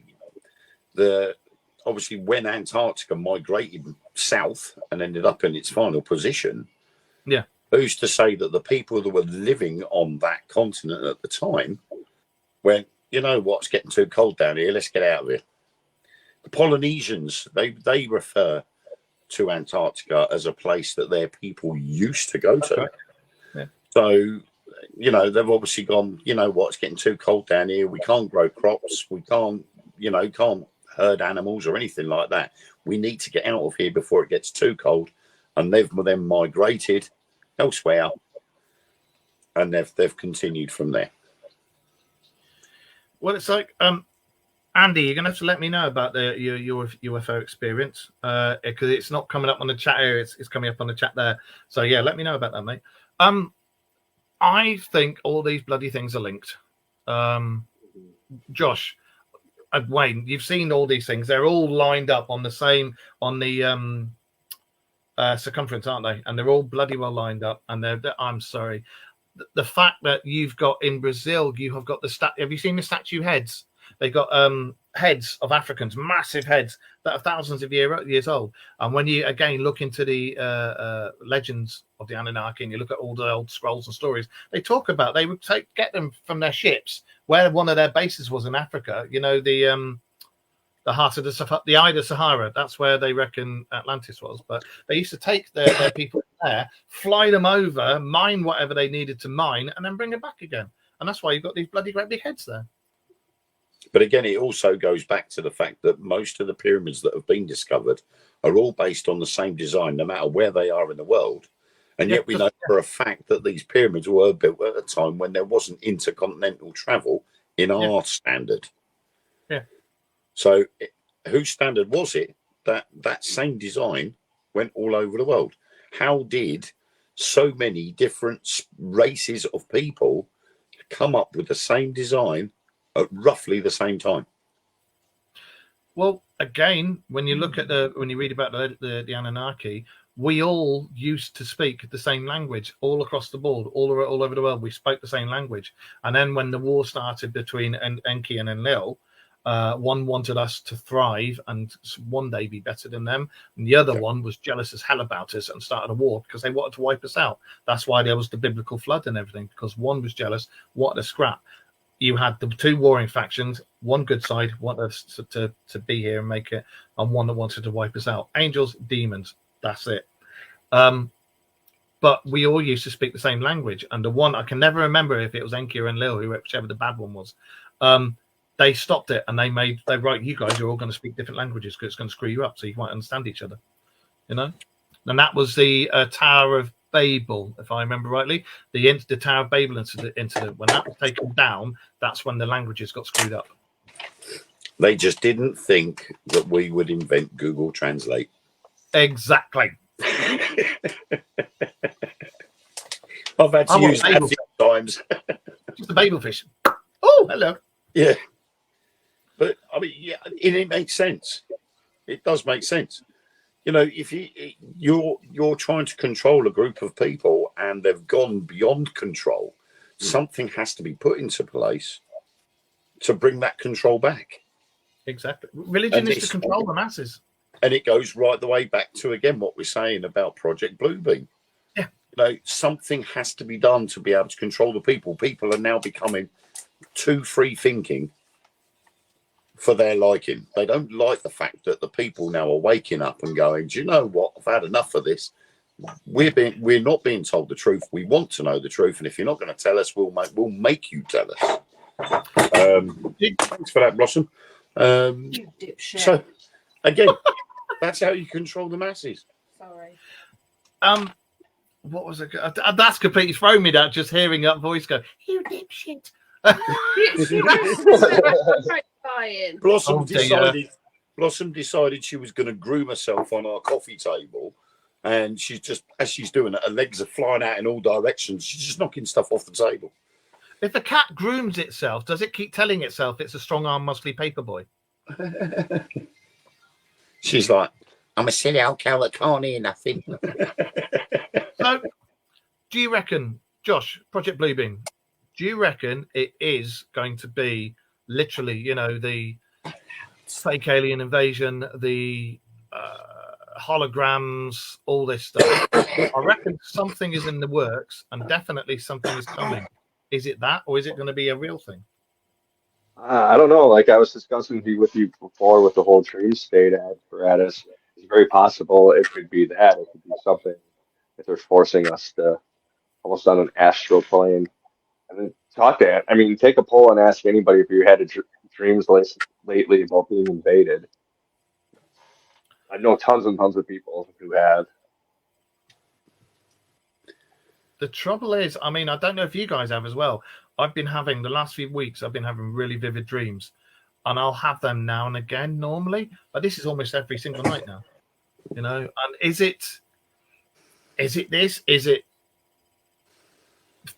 obviously when Antarctica migrated south and ended up in its final position. Yeah. Who's to say that the people that were living on that continent at the time went, you know what, it's getting too cold down here, let's get out of here. The Polynesians, they refer to Antarctica as a place that their people used to go to. Okay. Yeah. So, you know, they've obviously gone, you know what, it's getting too cold down here, we can't grow crops, we can't herd animals or anything like that. We need to get out of here before it gets too cold. And they've then migrated elsewhere, and they've continued from there. Well, it's like, Andy, you're gonna have to let me know about your UFO experience, because it's not coming up on the chat here. It's coming up on the chat there. So yeah, let me know about that, mate. I think all these bloody things are linked. Josh, Wayne, you've seen all these things. They're all lined up on the circumference, aren't they? And they're all bloody well lined up. And I'm sorry, the fact that you've got in Brazil, you have got have you seen the statue heads? They've got heads of Africans, massive heads that are thousands of years old. And when you again look into the legends of the Anunnaki and you look at all the old scrolls and stories, they talk about they would get them from their ships where one of their bases was in Africa. You know, the heart of the Eye of Sahara. That's where they reckon Atlantis was. But they used to take their people there, fly them over, mine whatever they needed to mine, and then bring them back again. And that's why you've got these bloody great big heads there. But again, it also goes back to the fact that most of the pyramids that have been discovered are all based on the same design, no matter where they are in the world. And yet we know for a fact that these pyramids were built at a time when there wasn't intercontinental travel in our standard. Yeah. So whose standard was it that same design went all over the world? How did so many different races of people come up with the same design at roughly the same time? Well, again, when you look at when you read about the Anunnaki, we all used to speak the same language all across the board, all over the world. We spoke the same language. And then when the war started between Enki and Enlil, one wanted us to thrive and one day be better than them. And the other one was jealous as hell about us and started a war because they wanted to wipe us out. That's why there was the biblical flood and everything, because one was jealous, wanted to scrap. You had the two warring factions, one good side wanted us to be here and make it, and one that wanted to wipe us out. Angels, demons, That's it. But we all used to speak the same language. And the one I can never remember if it was Enki or Enlil, whichever the bad one was. They stopped it and they right, you guys are all going to speak different languages because it's going to screw you up, so you won't understand each other. You know, and that was the Tower of Babel, if I remember rightly. The Tower of Babel incident. When that was taken down, that's when the languages got screwed up. They just didn't think that we would invent Google Translate. Exactly. I've had to use that a few times. Just the Babel fish. Oh, hello. Yeah. But I mean, yeah, it makes sense. It does make sense. You know, if you're trying to control a group of people and they've gone beyond control, something has to be put into place to bring that control back. Exactly. Religion is to control the masses. And it goes right the way back to, again, what we're saying about Project Bluebeam. Yeah. You know, something has to be done to be able to control the people. People are now becoming too free thinking for their liking. They don't like the fact that the people now are waking up and going, do you know what? I've had enough of this. We're not being told the truth. We want to know the truth. And if you're not going to tell us, we'll make you tell us. Thanks for that, Blossom. You dipshit. So, again, that's how you control the masses. Sorry. What was it? That's completely thrown me. That just hearing that voice go, "You dipshit." Blossom decided she was going to groom herself on our coffee table, and she's just, as she's doing it, her legs are flying out in all directions. She's just knocking stuff off the table. If the cat grooms itself, does it keep telling itself it's a strong-arm, muscly paper boy? She's like, I'm a silly old cow that can't hear nothing. So, do you reckon, Josh, Project Bluebeam, do you reckon it is going to be literally, you know, the fake alien invasion, the holograms, all this stuff? I reckon something is in the works and definitely something is coming. Is it that, or is it going to be a real thing? I don't know. Like I was discussing with you before with the whole Dream State apparatus, it's very possible it could be that. It could be something that they're forcing us to almost on an astral plane. And then talk to it. I mean, take a poll and ask anybody if you had dreams lately about being invaded. I know tons and tons of people who have. The trouble is, I mean, I don't know if you guys have as well. I've been having, the last few weeks, I've been having really vivid dreams. And I'll have them now and again normally. But this is almost every single night now. You know, and is it this? Is it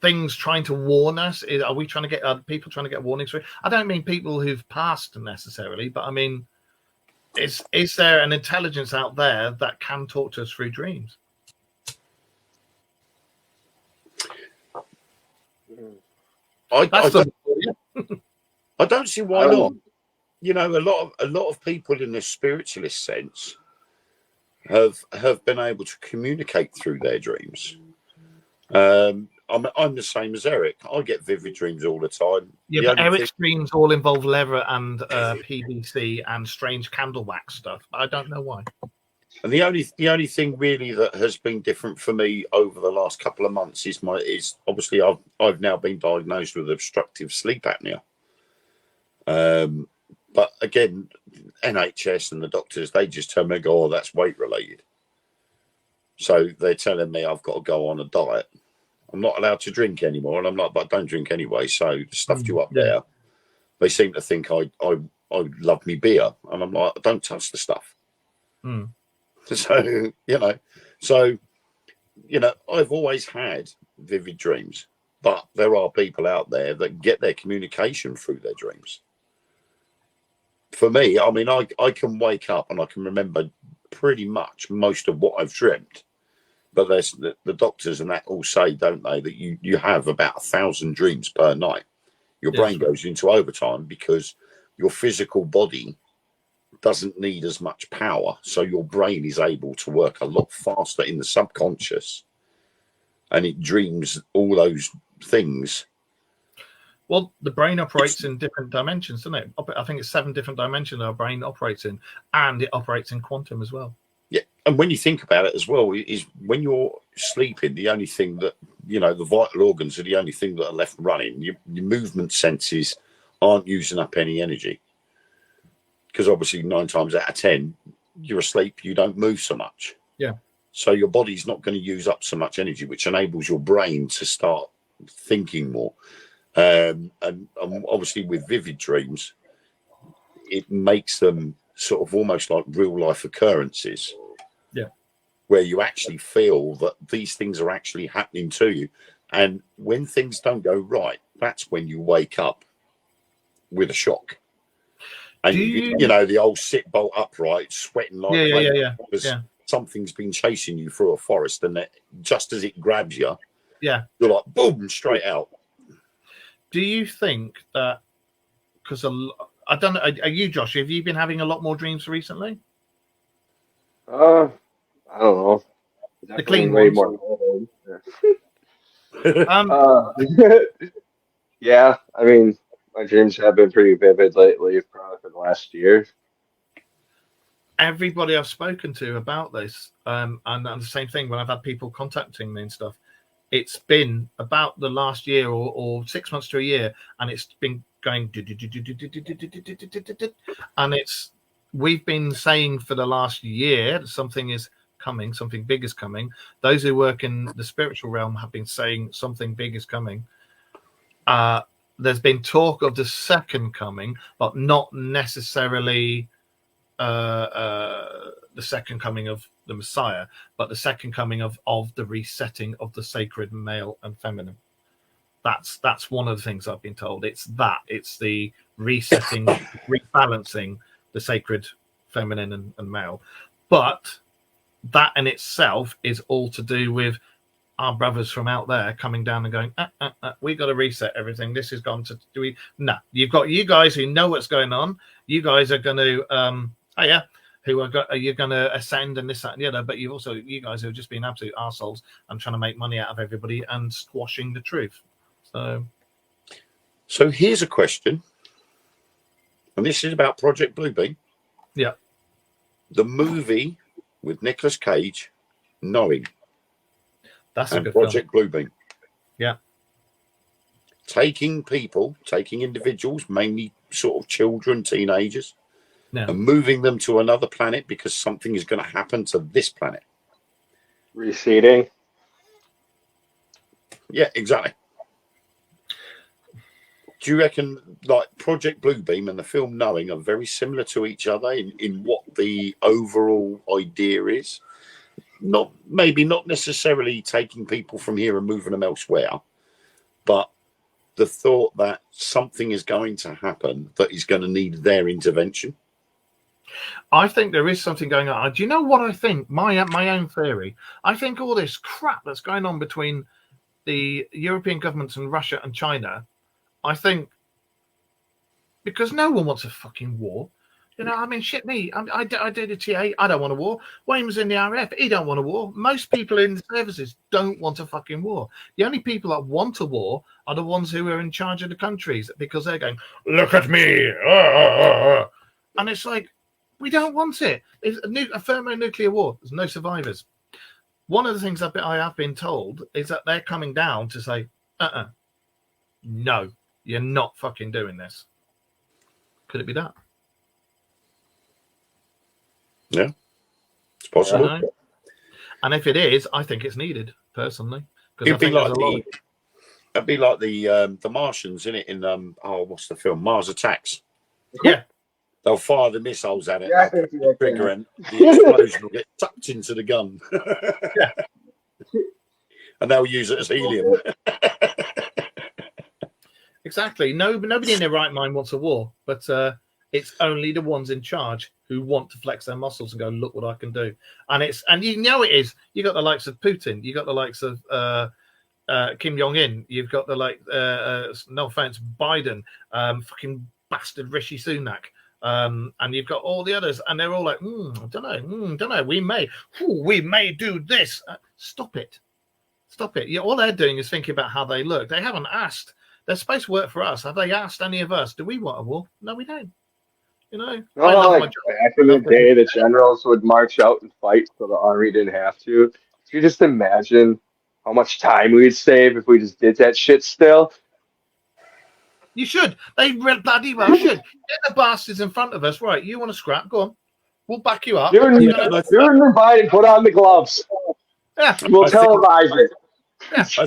things trying to warn us? Are we trying to get, people trying to get warnings through? I don't mean people who've passed necessarily, but I mean, is there an intelligence out there that can talk to us through dreams? I don't see why not. You know, a lot of people in the spiritualist sense have been able to communicate through their dreams. I'm the same as Eric. I get vivid dreams all the time. Yeah, but Eric's dreams all involve leather and PVC and strange candle wax stuff. I don't know why. And the only thing really that has been different for me over the last couple of months is obviously I've now been diagnosed with obstructive sleep apnea. But again, NHS and the doctors, they just tell me, "Oh, that's weight related." So they're telling me I've got to go on a diet. I'm not allowed to drink anymore, and I'm like, "But I don't drink anyway." So stuffed you up there. They seem to think I love me beer, and I'm like, "Don't touch the stuff." Mm. So, I've always had vivid dreams, but there are people out there that get their communication through their dreams. For me, I mean, I can wake up and I can remember pretty much most of what I've dreamt, but there's the doctors and that all say, don't they, that you have about 1,000 dreams per night. Your brain goes into overtime because your physical body doesn't need as much power, so your brain is able to work a lot faster in the subconscious, and it dreams all those things. Well, the brain operates in different dimensions, doesn't it? I think it's 7 different dimensions our brain operates in, and it operates in quantum as well. Yeah, And when you think about it as well, is when you're sleeping, the only thing that, you know, the vital organs are the only thing that are left running. Your movement senses aren't using up any energy. Because obviously 9 times out of 10, you're asleep, you don't move so much. Yeah. So your body's not going to use up so much energy, which enables your brain to start thinking more. And obviously with vivid dreams, it makes them sort of almost like real life occurrences. Yeah. Where you actually feel that these things are actually happening to you. And when things don't go right, that's when you wake up with a shock. And you know, the old sit bolt upright, sweating like because something's been chasing you through a forest, and just as it grabs you, you're like boom, straight out. Do you think that because I don't know, are you, Josh? Have you been having a lot more dreams recently? I don't know. The clean way ones. More. Yeah, I mean, my dreams have been pretty vivid lately, probably for the last year. Everybody I've spoken to about this, and the same thing when I've had people contacting me and stuff, it's been about the last year or 6 months to a year, and it's been going, and we've been saying for the last year something is coming, something big is coming. Those who work in the spiritual realm have been saying something big is coming. There's been talk of the second coming, but not necessarily the second coming of the Messiah, but the second coming of the resetting of the sacred male and feminine. That's one of the things I've been told. It's the resetting, rebalancing the sacred feminine and male. But that in itself is all to do with our brothers from out there coming down and going, we got to reset everything. This has gone to do we? No, you've got you guys who know what's going on. You guys are going to, are you going to ascend and this, that, and the other. But you've also, you guys have just been absolute arseholes and trying to make money out of everybody and squashing the truth. So here's a question, and this is about Project Bluebeam. Yeah. The movie with Nicolas Cage, Knowing. That's a good Project film. Bluebeam. Yeah. Taking individuals, mainly sort of children, teenagers, and moving them to another planet because something is going to happen to this planet. Reseeding. Yeah, exactly. Do you reckon like Project Bluebeam and the film Knowing are very similar to each other in what the overall idea is? Maybe not necessarily taking people from here and moving them elsewhere, but the thought that something is going to happen that is going to need their intervention. I think there is something going on. Do you know what I think? My own theory. I think all this crap that's going on between the European governments and Russia and China, I think because no one wants a fucking war. You know, I mean, shit me. I did a TA. I don't want a war. Wayne was in the RF. He don't want a war. Most people in the services don't want a fucking war. The only people that want a war are the ones who are in charge of the countries because they're going, look at me. And it's like, we don't want it. It's a thermonuclear war. There's no survivors. One of the things I have been told is that they're coming down to say, no, you're not fucking doing this. Could it be that? Yeah, it's possible. And if it is, I think it's needed personally. It'd be like the Martians in it in what's the film? Mars Attacks. Yeah. They'll fire the missiles at it, trigger, and the explosion will get tucked into the gun. Yeah. And they'll use it as helium. Exactly. Nobody in their right mind wants a war, but it's only the ones in charge who want to flex their muscles and go, look what I can do. And you know it is. You got the likes of Putin. You got the likes of Kim Jong-un. You've got the no offense, Biden, fucking bastard Rishi Sunak. And you've got all the others, and they're all like, I don't know. We may do this. Stop it. Yeah, all they're doing is thinking about how they look. They haven't asked. They're supposed to work for us. Have they asked any of us? Do we want a war? No, we don't. You know, I Well, love my like job. back in the day, the generals would march out and fight so the army didn't have to. Could you just imagine how much time we'd save if we just did that shit still? You should. They bloody well should. Get the bastards in front of us. Right, you want to scrap? Go on. We'll back you up. You and, You know, you and Biden put on the gloves. yeah, We'll I think- televise it. yeah.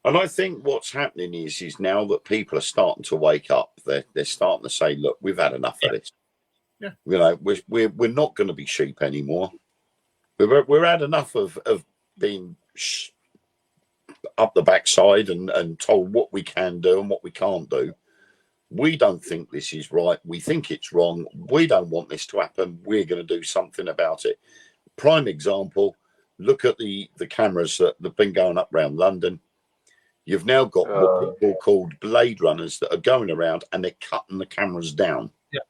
And I think what's happening is now that people are starting to wake up, they're starting to say, "Look, we've had enough of this. Yeah. You know, we're not going to be sheep anymore. We're had enough of being up the backside and told what we can do and what we can't do. We don't think this is right. We think it's wrong. We don't want this to happen. We're going to do something about it." Prime example: look at the cameras that have been going up around London. You've now got what people called blade runners that are going around and they're cutting the cameras down. Yeah.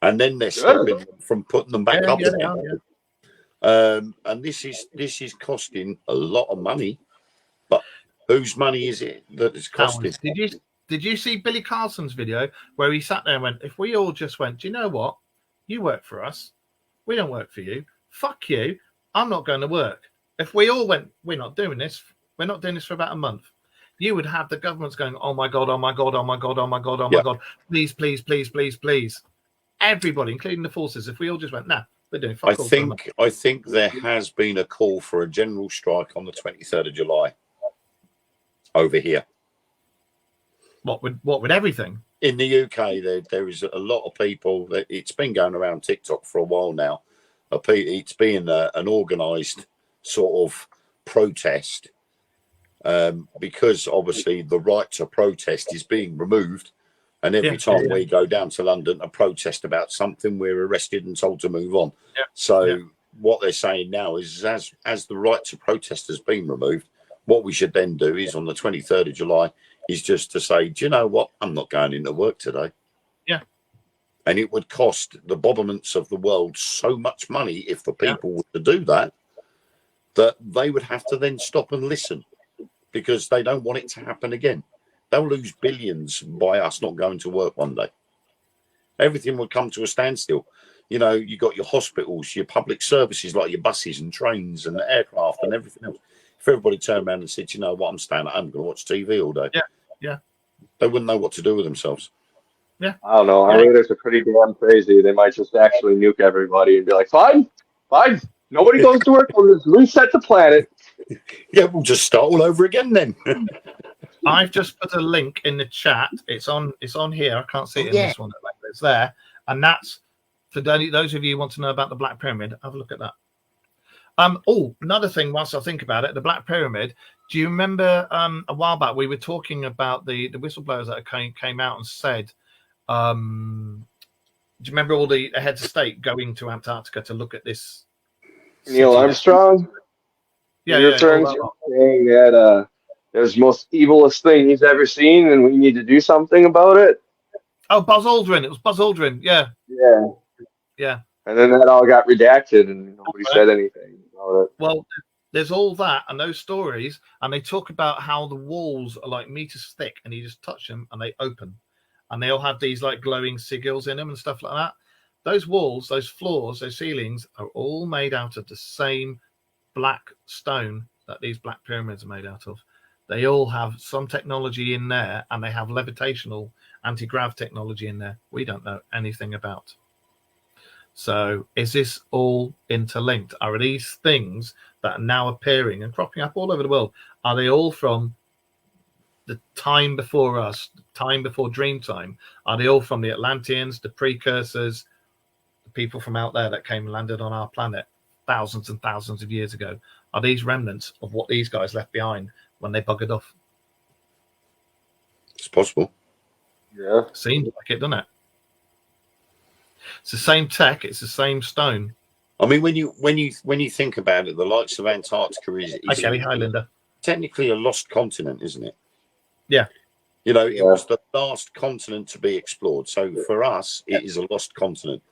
And then they're stopping them from putting them back up they again. are, And this is costing a lot of money. But whose money is it that it's costing? Did you see Billy Carlson's video where he sat there and went, if we all just went, do you know what? You work for us. We don't work for you. Fuck you. I'm not going to work. If we all went, we're not doing this. We're not doing this for about a month. You would have the governments going, oh my God, oh my God, oh my God, oh my God, oh my God. Please, please, please, please, please. Everybody, including the forces, if we all just went, nah, we're doing fuck all. I think there has been a call for a general strike on the 23rd of July over here. What with everything? In the UK, there is a lot of people that it's been going around TikTok for a while now. It's been an organised sort of protest because obviously the right to protest is being removed. And every time we go down to London to protest about something, we're arrested and told to move on. Yeah. So what they're saying now is as the right to protest has been removed, what we should then do is on the 23rd of July is just to say, do you know what? I'm not going into work today. Yeah. And it would cost the bobberments of the world so much money if the people were to do that, that they would have to then stop and listen because they don't want it to happen again. They'll lose billions by us not going to work one day. Everything would come to a standstill. You know, you got your hospitals, your public services like your buses and trains and aircraft and everything else. If everybody turned around and said, you know what, I'm staying at home, I'm going to watch TV all day. Yeah. They wouldn't know what to do with themselves. I don't know. I think it's pretty damn crazy. They might just actually nuke everybody and be like, fine. Nobody goes to work. We'll just reset the planet. Yeah, we'll just start all over again then. I've just put a link in the chat. It's on here. I can't see it in this one. It's there. And that's for those of you who want to know about the Black Pyramid. Have a look at that. Another thing, whilst I think about it, the Black Pyramid. Do you remember a while back we were talking about the whistleblowers that came out and said, do you remember all the heads of state going to Antarctica to look at this? Neil Armstrong? Yeah. Saying that there's the most evilest thing he's ever seen and we need to do something about it. Oh, Buzz Aldrin. It was Buzz Aldrin. Yeah. Yeah. And then that all got redacted and nobody said anything about it. Well, there's all that and those stories, and they talk about how the walls are like meters thick, and you just touch them and they open, and they all have these like glowing sigils in them and stuff like that. Those walls, those floors, those ceilings are all made out of the same black stone that these Black Pyramids are made out of. They all have some technology in there, and they have levitational anti-grav technology in there we don't know anything about. So is this all interlinked? Are these things that are now appearing and cropping up all over the world, are they all from the time before us, time before Dreamtime? Are they all from the Atlanteans, the precursors, the people from out there that came and landed on our planet thousands and thousands of years ago? Are these remnants of what these guys left behind when they buggered off? It's possible. Yeah. Seems like it, doesn't it? It's the same tech. It's the same stone. I mean, when you think about it, the likes of Antarctica is Hi, Linda. technically a lost continent, isn't it? Yeah. You know, it was the last continent to be explored. So for us, it is a lost continent.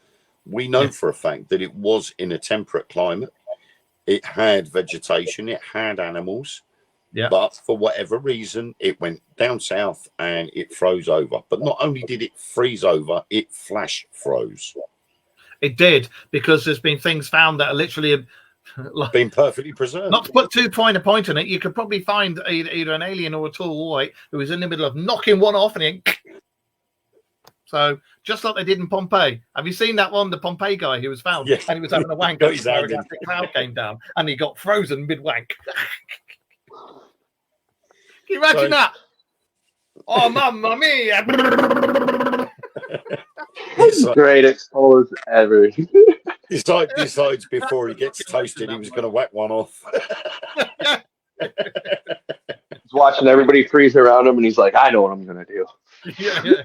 We know for a fact that it was in a temperate climate. It had vegetation. It had animals. Yeah. But for whatever reason, it went down south and it froze over. But not only did it freeze over, it flash froze. It did, because there's been things found that are literally Been perfectly preserved. not to put too fine a point on it. You could probably find either an alien or a tall white who was in the middle of knocking one off, and it. So just like they did in Pompeii. Have you seen that one? The Pompeii guy who was found, Yeah. and he was having a wank Got as his a hand in. pyroclastic cloud came down, and he got frozen mid wank. Can you imagine that? Oh, mamma mia! Great exposed ever. Decides before he gets toasted, he was going to whack one off. He's watching everybody freeze around him, and he's like, "I know what I'm gonna do." Yeah.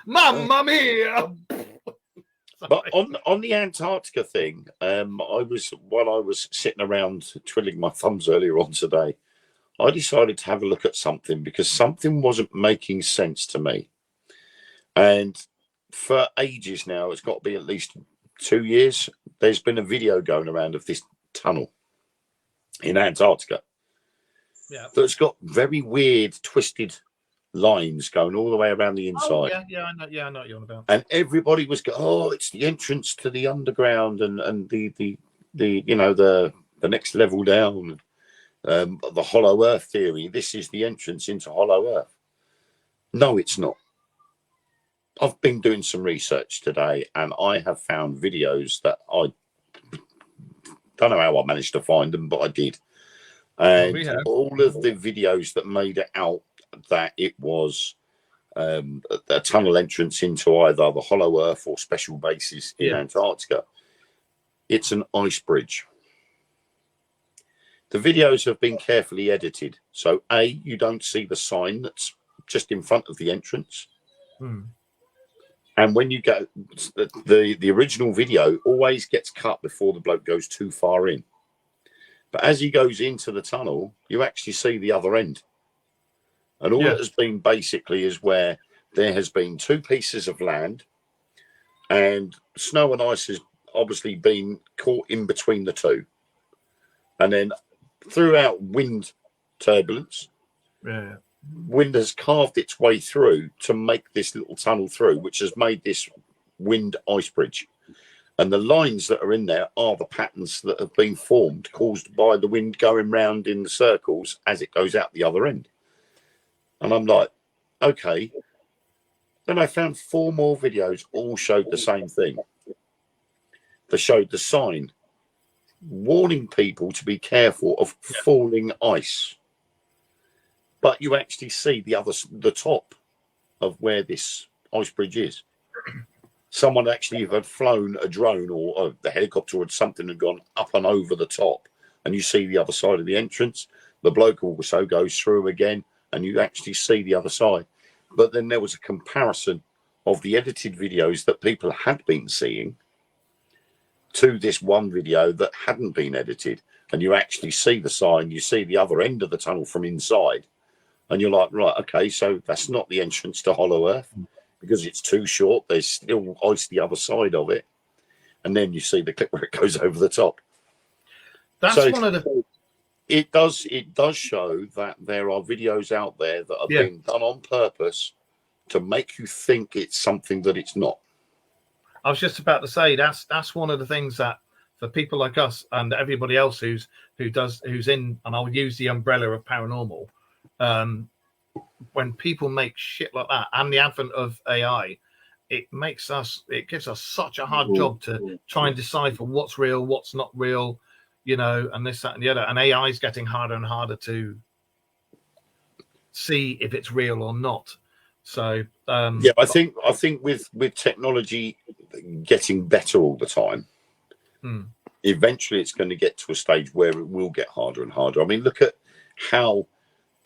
Mamma mia! But on the Antarctica thing, while I was sitting around twiddling my thumbs earlier on today, I decided to have a look at something because something wasn't making sense to me. And for ages now, it's got to be at least 2 years, there's been a video going around of this tunnel in Antarctica. Yeah. That's got very weird, twisted lines going all the way around the inside. Oh, yeah, I know what you're on about. And everybody was going, "Oh, it's the entrance to the underground and the next level down, the hollow earth theory. This is the entrance into hollow earth." No, it's not. I've been doing some research today, and I have found videos that I don't know how I managed to find them, but I did. And all of the videos that made it out that it was a tunnel entrance into either the hollow earth or special bases in Antarctica, it's an ice bridge. The videos have been carefully edited. So, A, you don't see the sign that's just in front of the entrance. And when you go, the original video always gets cut before the bloke goes too far in. But as he goes into the tunnel, you actually see the other end. And all it has been basically is where there has been two pieces of land and snow and ice has obviously been caught in between the two. And then throughout wind turbulence, wind has carved its way through to make this little tunnel through, which has made this wind ice bridge. And the lines that are in there are the patterns that have been formed, caused by the wind going round in the circles as it goes out the other end. And I'm like, okay. Then I found 4 more videos, all showed the same thing. They showed the sign warning people to be careful of falling ice. But you actually see the top of where this ice bridge is. Someone actually had flown a drone or the helicopter or something and gone up and over the top, and you see the other side of the entrance. The bloke also goes through again, and you actually see the other side. But then there was a comparison of the edited videos that people had been seeing to this one video that hadn't been edited, and you actually see the sign, you see the other end of the tunnel from inside, and you're like, right, okay, so that's not the entrance to Hollow Earth because it's too short. There's still ice the other side of it, and then you see the clip where it goes over the top. That's So one of the. it does show that there are videos out there that are being done on purpose to make you think it's something that it's not. I was just about to say that's one of the things that for people like us and everybody else who's in, and I'll use the umbrella of paranormal, when people make shit like that and the advent of AI, it gives us such a hard job to try and decipher what's real, what's not real, and this, that, and the other. And AI is getting harder and harder to see if it's real or not. So I think with technology getting better all the time, eventually it's going to get to a stage where it will get harder and harder. I mean, look at how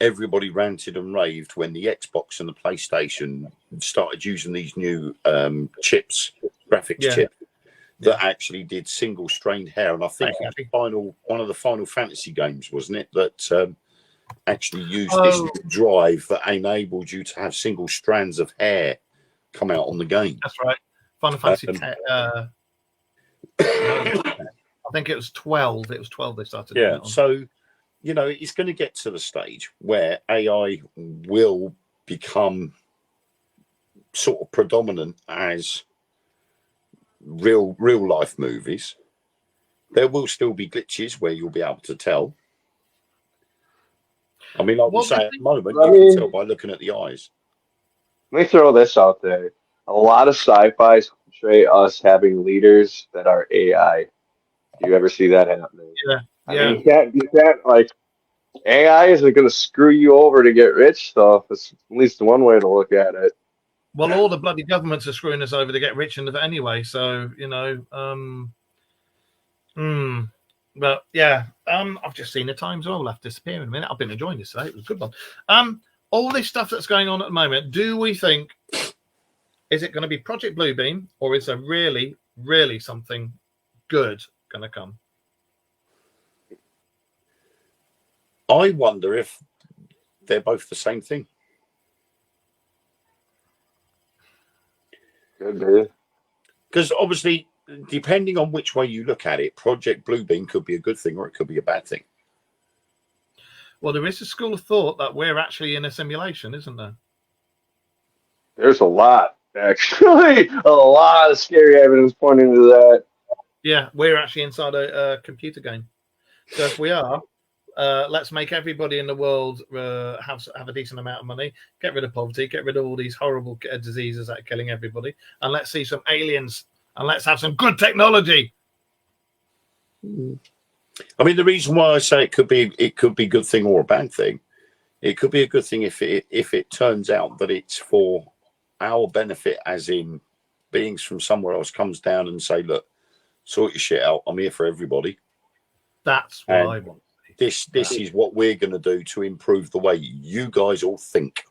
everybody ranted and raved when the Xbox and the PlayStation started using these new graphics chip that actually did single strained hair. And I think one of the Final Fantasy games, wasn't it, that actually used this drive that enabled you to have single strands of hair come out on the game. That's right. Final Fantasy I think it was 12. It was 12 they started. Yeah. So you know, it's going to get to the stage where AI will become sort of predominant as real life movies. There will still be glitches where you'll be able to tell. I mean, like we say at the moment, you can tell by looking at the eyes. Let me throw this out there. A lot of sci-fi portray us having leaders that are AI. Do you ever see that happening? Yeah. I mean, you can't like AI isn't going to screw you over to get rich stuff. It's at least one way to look at it. Well, all the bloody governments are screwing us over to get rich in it anyway. So, you know, but yeah, I've just seen the Times Roll left disappear in a minute. I've been enjoying this today. It was a good one. All this stuff that's going on at the moment, do we think, is it going to be Project Bluebeam, or is there really, really something good going to come? I wonder if they're both the same thing. Could be. Because obviously, depending on which way you look at it, Project Bluebeam could be a good thing or it could be a bad thing. Well, there is a school of thought that we're actually in a simulation, isn't there? There's a lot, actually. A lot of scary evidence pointing to that. Yeah, we're actually inside a computer game. So if we are, let's make everybody in the world have a decent amount of money, get rid of poverty, get rid of all these horrible diseases that are killing everybody, and let's see some aliens, and let's have some good technology. I mean, the reason why I say it could be a good thing or a bad thing. It could be a good thing if it turns out that it's for our benefit, as in beings from somewhere else comes down and say, look, sort your shit out. I'm here for everybody. That's what I want. This is what we're going to do to improve the way you guys all think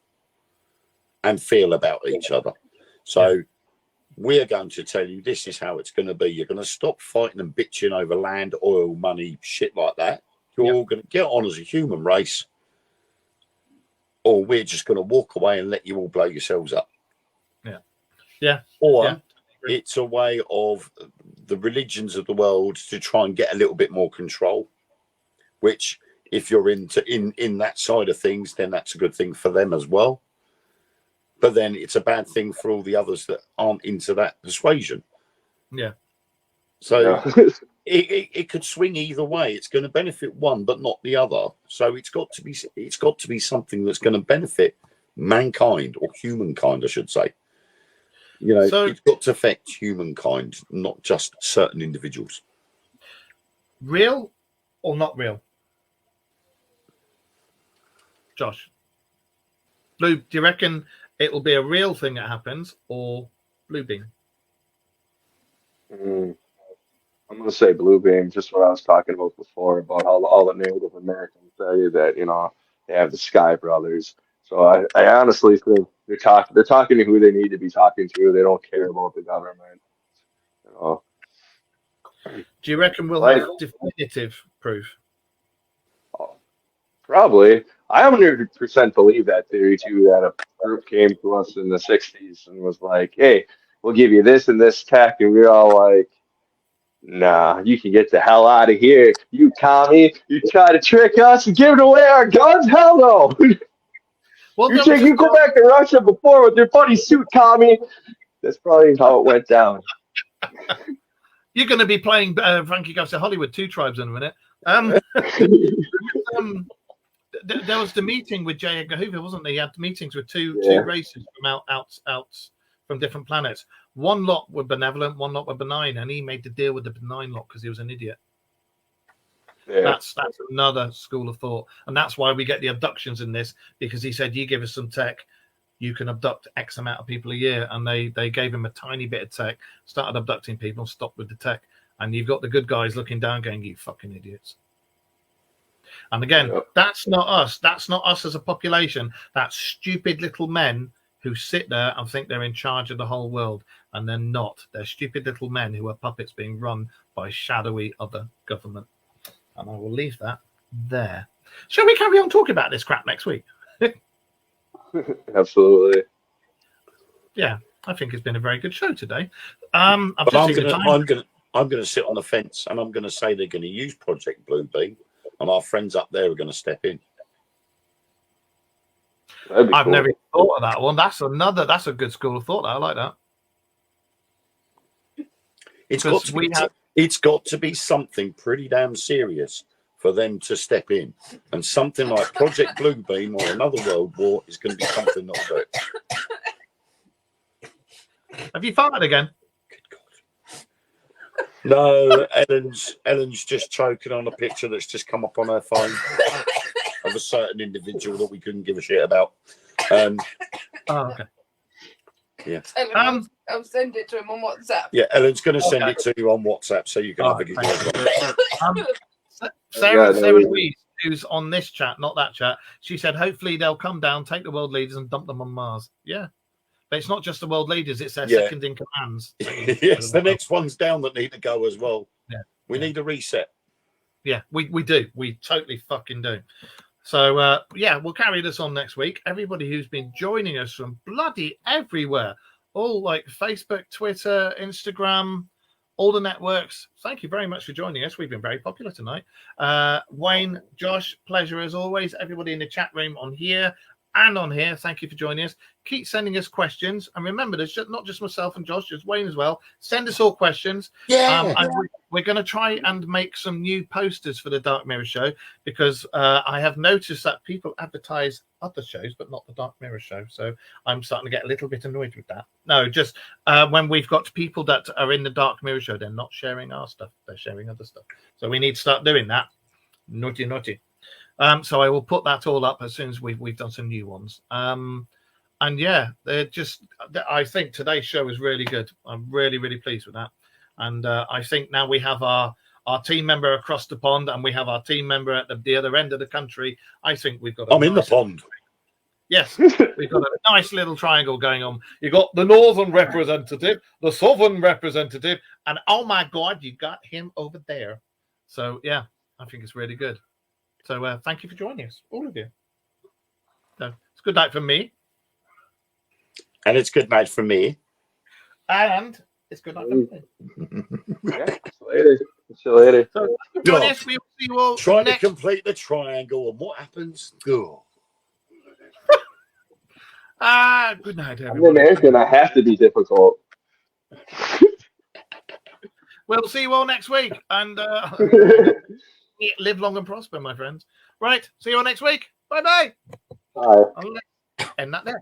and feel about each other. So we're going to tell you this is how it's going to be. You're going to stop fighting and bitching over land, oil, money, shit like that. You're all going to get on as a human race, or we're just going to walk away and let you all blow yourselves up. Or it's a way of the religions of the world to try and get a little bit more control, which if you're in that side of things, then that's a good thing for them as well. But then it's a bad thing for all the others that aren't into that persuasion. Yeah. So it could swing either way. It's going to benefit one, but not the other. So it's got to be something that's going to benefit mankind, or humankind, I should say. You know, it's got to affect humankind, not just certain individuals. Real or not real? Josh, Blue, do you reckon it will be a real thing that happens, or Bluebeam? I'm going to say Bluebeam, just what I was talking about before, about how all the Native Americans say that, you know, they have the Sky Brothers. So I honestly think they're talking to who they need to be talking to. They don't care about the government. You know. Do you reckon we'll have definitive proof? Probably. I 100% believe that theory too, that a group came to us in the 60s and was like, hey, we'll give you this and this tech. And we're all like, nah, you can get the hell out of here. You commie, you try to trick us and give away our guns? Hell no. Well, you go back to Russia before with your funny suit, commie. That's probably how it went down. You're going to be playing Frankie Goes to Hollywood, 2 Tribes in a minute. There was the meeting with J. Edgar Hoover, wasn't there? He had meetings with two races from out from different planets. One lot were benevolent, one lot were benign, and he made the deal with the benign lot because he was an idiot. Yeah. That's another school of thought, and that's why we get the abductions in this, because he said, you give us some tech, you can abduct X amount of people a year, and they gave him a tiny bit of tech, started abducting people, stopped with the tech, and you've got the good guys looking down going, you fucking idiots. And again, that's not us. That's not us as a population. That's stupid little men who sit there and think they're in charge of the whole world, and they're not. They're stupid little men who are puppets being run by shadowy other government. And I will leave that there. Shall we carry on talking about this crap next week? Absolutely. Yeah, I think it's been a very good show today. I'm going to sit on the fence, and I'm going to say they're going to use Project Bluebeam and our friends up there are going to step in. That'd be I've cool. never even thought of that one. That's a good school of thought. I like that. It's Because got to we be, have- it's got to be something pretty damn serious for them to step in, and something like Project Bluebeam or Another World War is going to be something not good. Have you farted again? No, Ellen's just choking on a picture that's just come up on her phone of a certain individual that we couldn't give a shit about. Oh, okay. Tell him I'll send it to him on WhatsApp. Yeah, Ellen's going to send Okay. it to you on WhatsApp so you can have a Okay. giggle. Sarah Yeah, Louise, who's on this chat, not that chat, she said, hopefully they'll come down, take the world leaders and dump them on Mars. Yeah. But it's not just the world leaders, it's their Yeah. second in commands. Yes, the next one's down that need to go as well. Yeah. We need a reset. Yeah, we do. We totally fucking do. So, yeah, we'll carry this on next week. Everybody who's been joining us from bloody everywhere, all like Facebook, Twitter, Instagram, all the networks, thank you very much for joining us. We've been very popular tonight. Wayne, Josh, pleasure as always. Everybody in the chat room on here and on here, thank you for joining us. Keep sending us questions. And remember, there's not just myself and Josh, there's Wayne as well. Send us all questions. Yeah. And we're going to try and make some new posters for the Dark Mirror show because I have noticed that people advertise other shows, but not the Dark Mirror show. So I'm starting to get a little bit annoyed with that. No, just when we've got people that are in the Dark Mirror show, they're not sharing our stuff. They're sharing other stuff. So we need to start doing that. Naughty, naughty. So I will put that all up as soon as we've done some new ones. And yeah, they're just, I think today's show is really good. I'm really, really pleased with that. And I think now we have our team member across the pond and we have our team member at the other end of the country. I think we've got I'm in the pond. Yes, we've got a nice little triangle going on. You got the northern representative, the southern representative, and oh my God, you got him over there. So yeah, I think it's really good. So thank you for joining us, all of you. So it's a good night for me. And it's good night for me. And it's good night for me. Yeah, see you later. So join us. We will see you all Trying next. to complete the triangle, and what happens? Go. Good night, I'm everyone. American. I have to be difficult. We'll see you all next week. And live long and prosper, my friends. Right. See you all next week. Bye-bye. Bye. I'll end that there.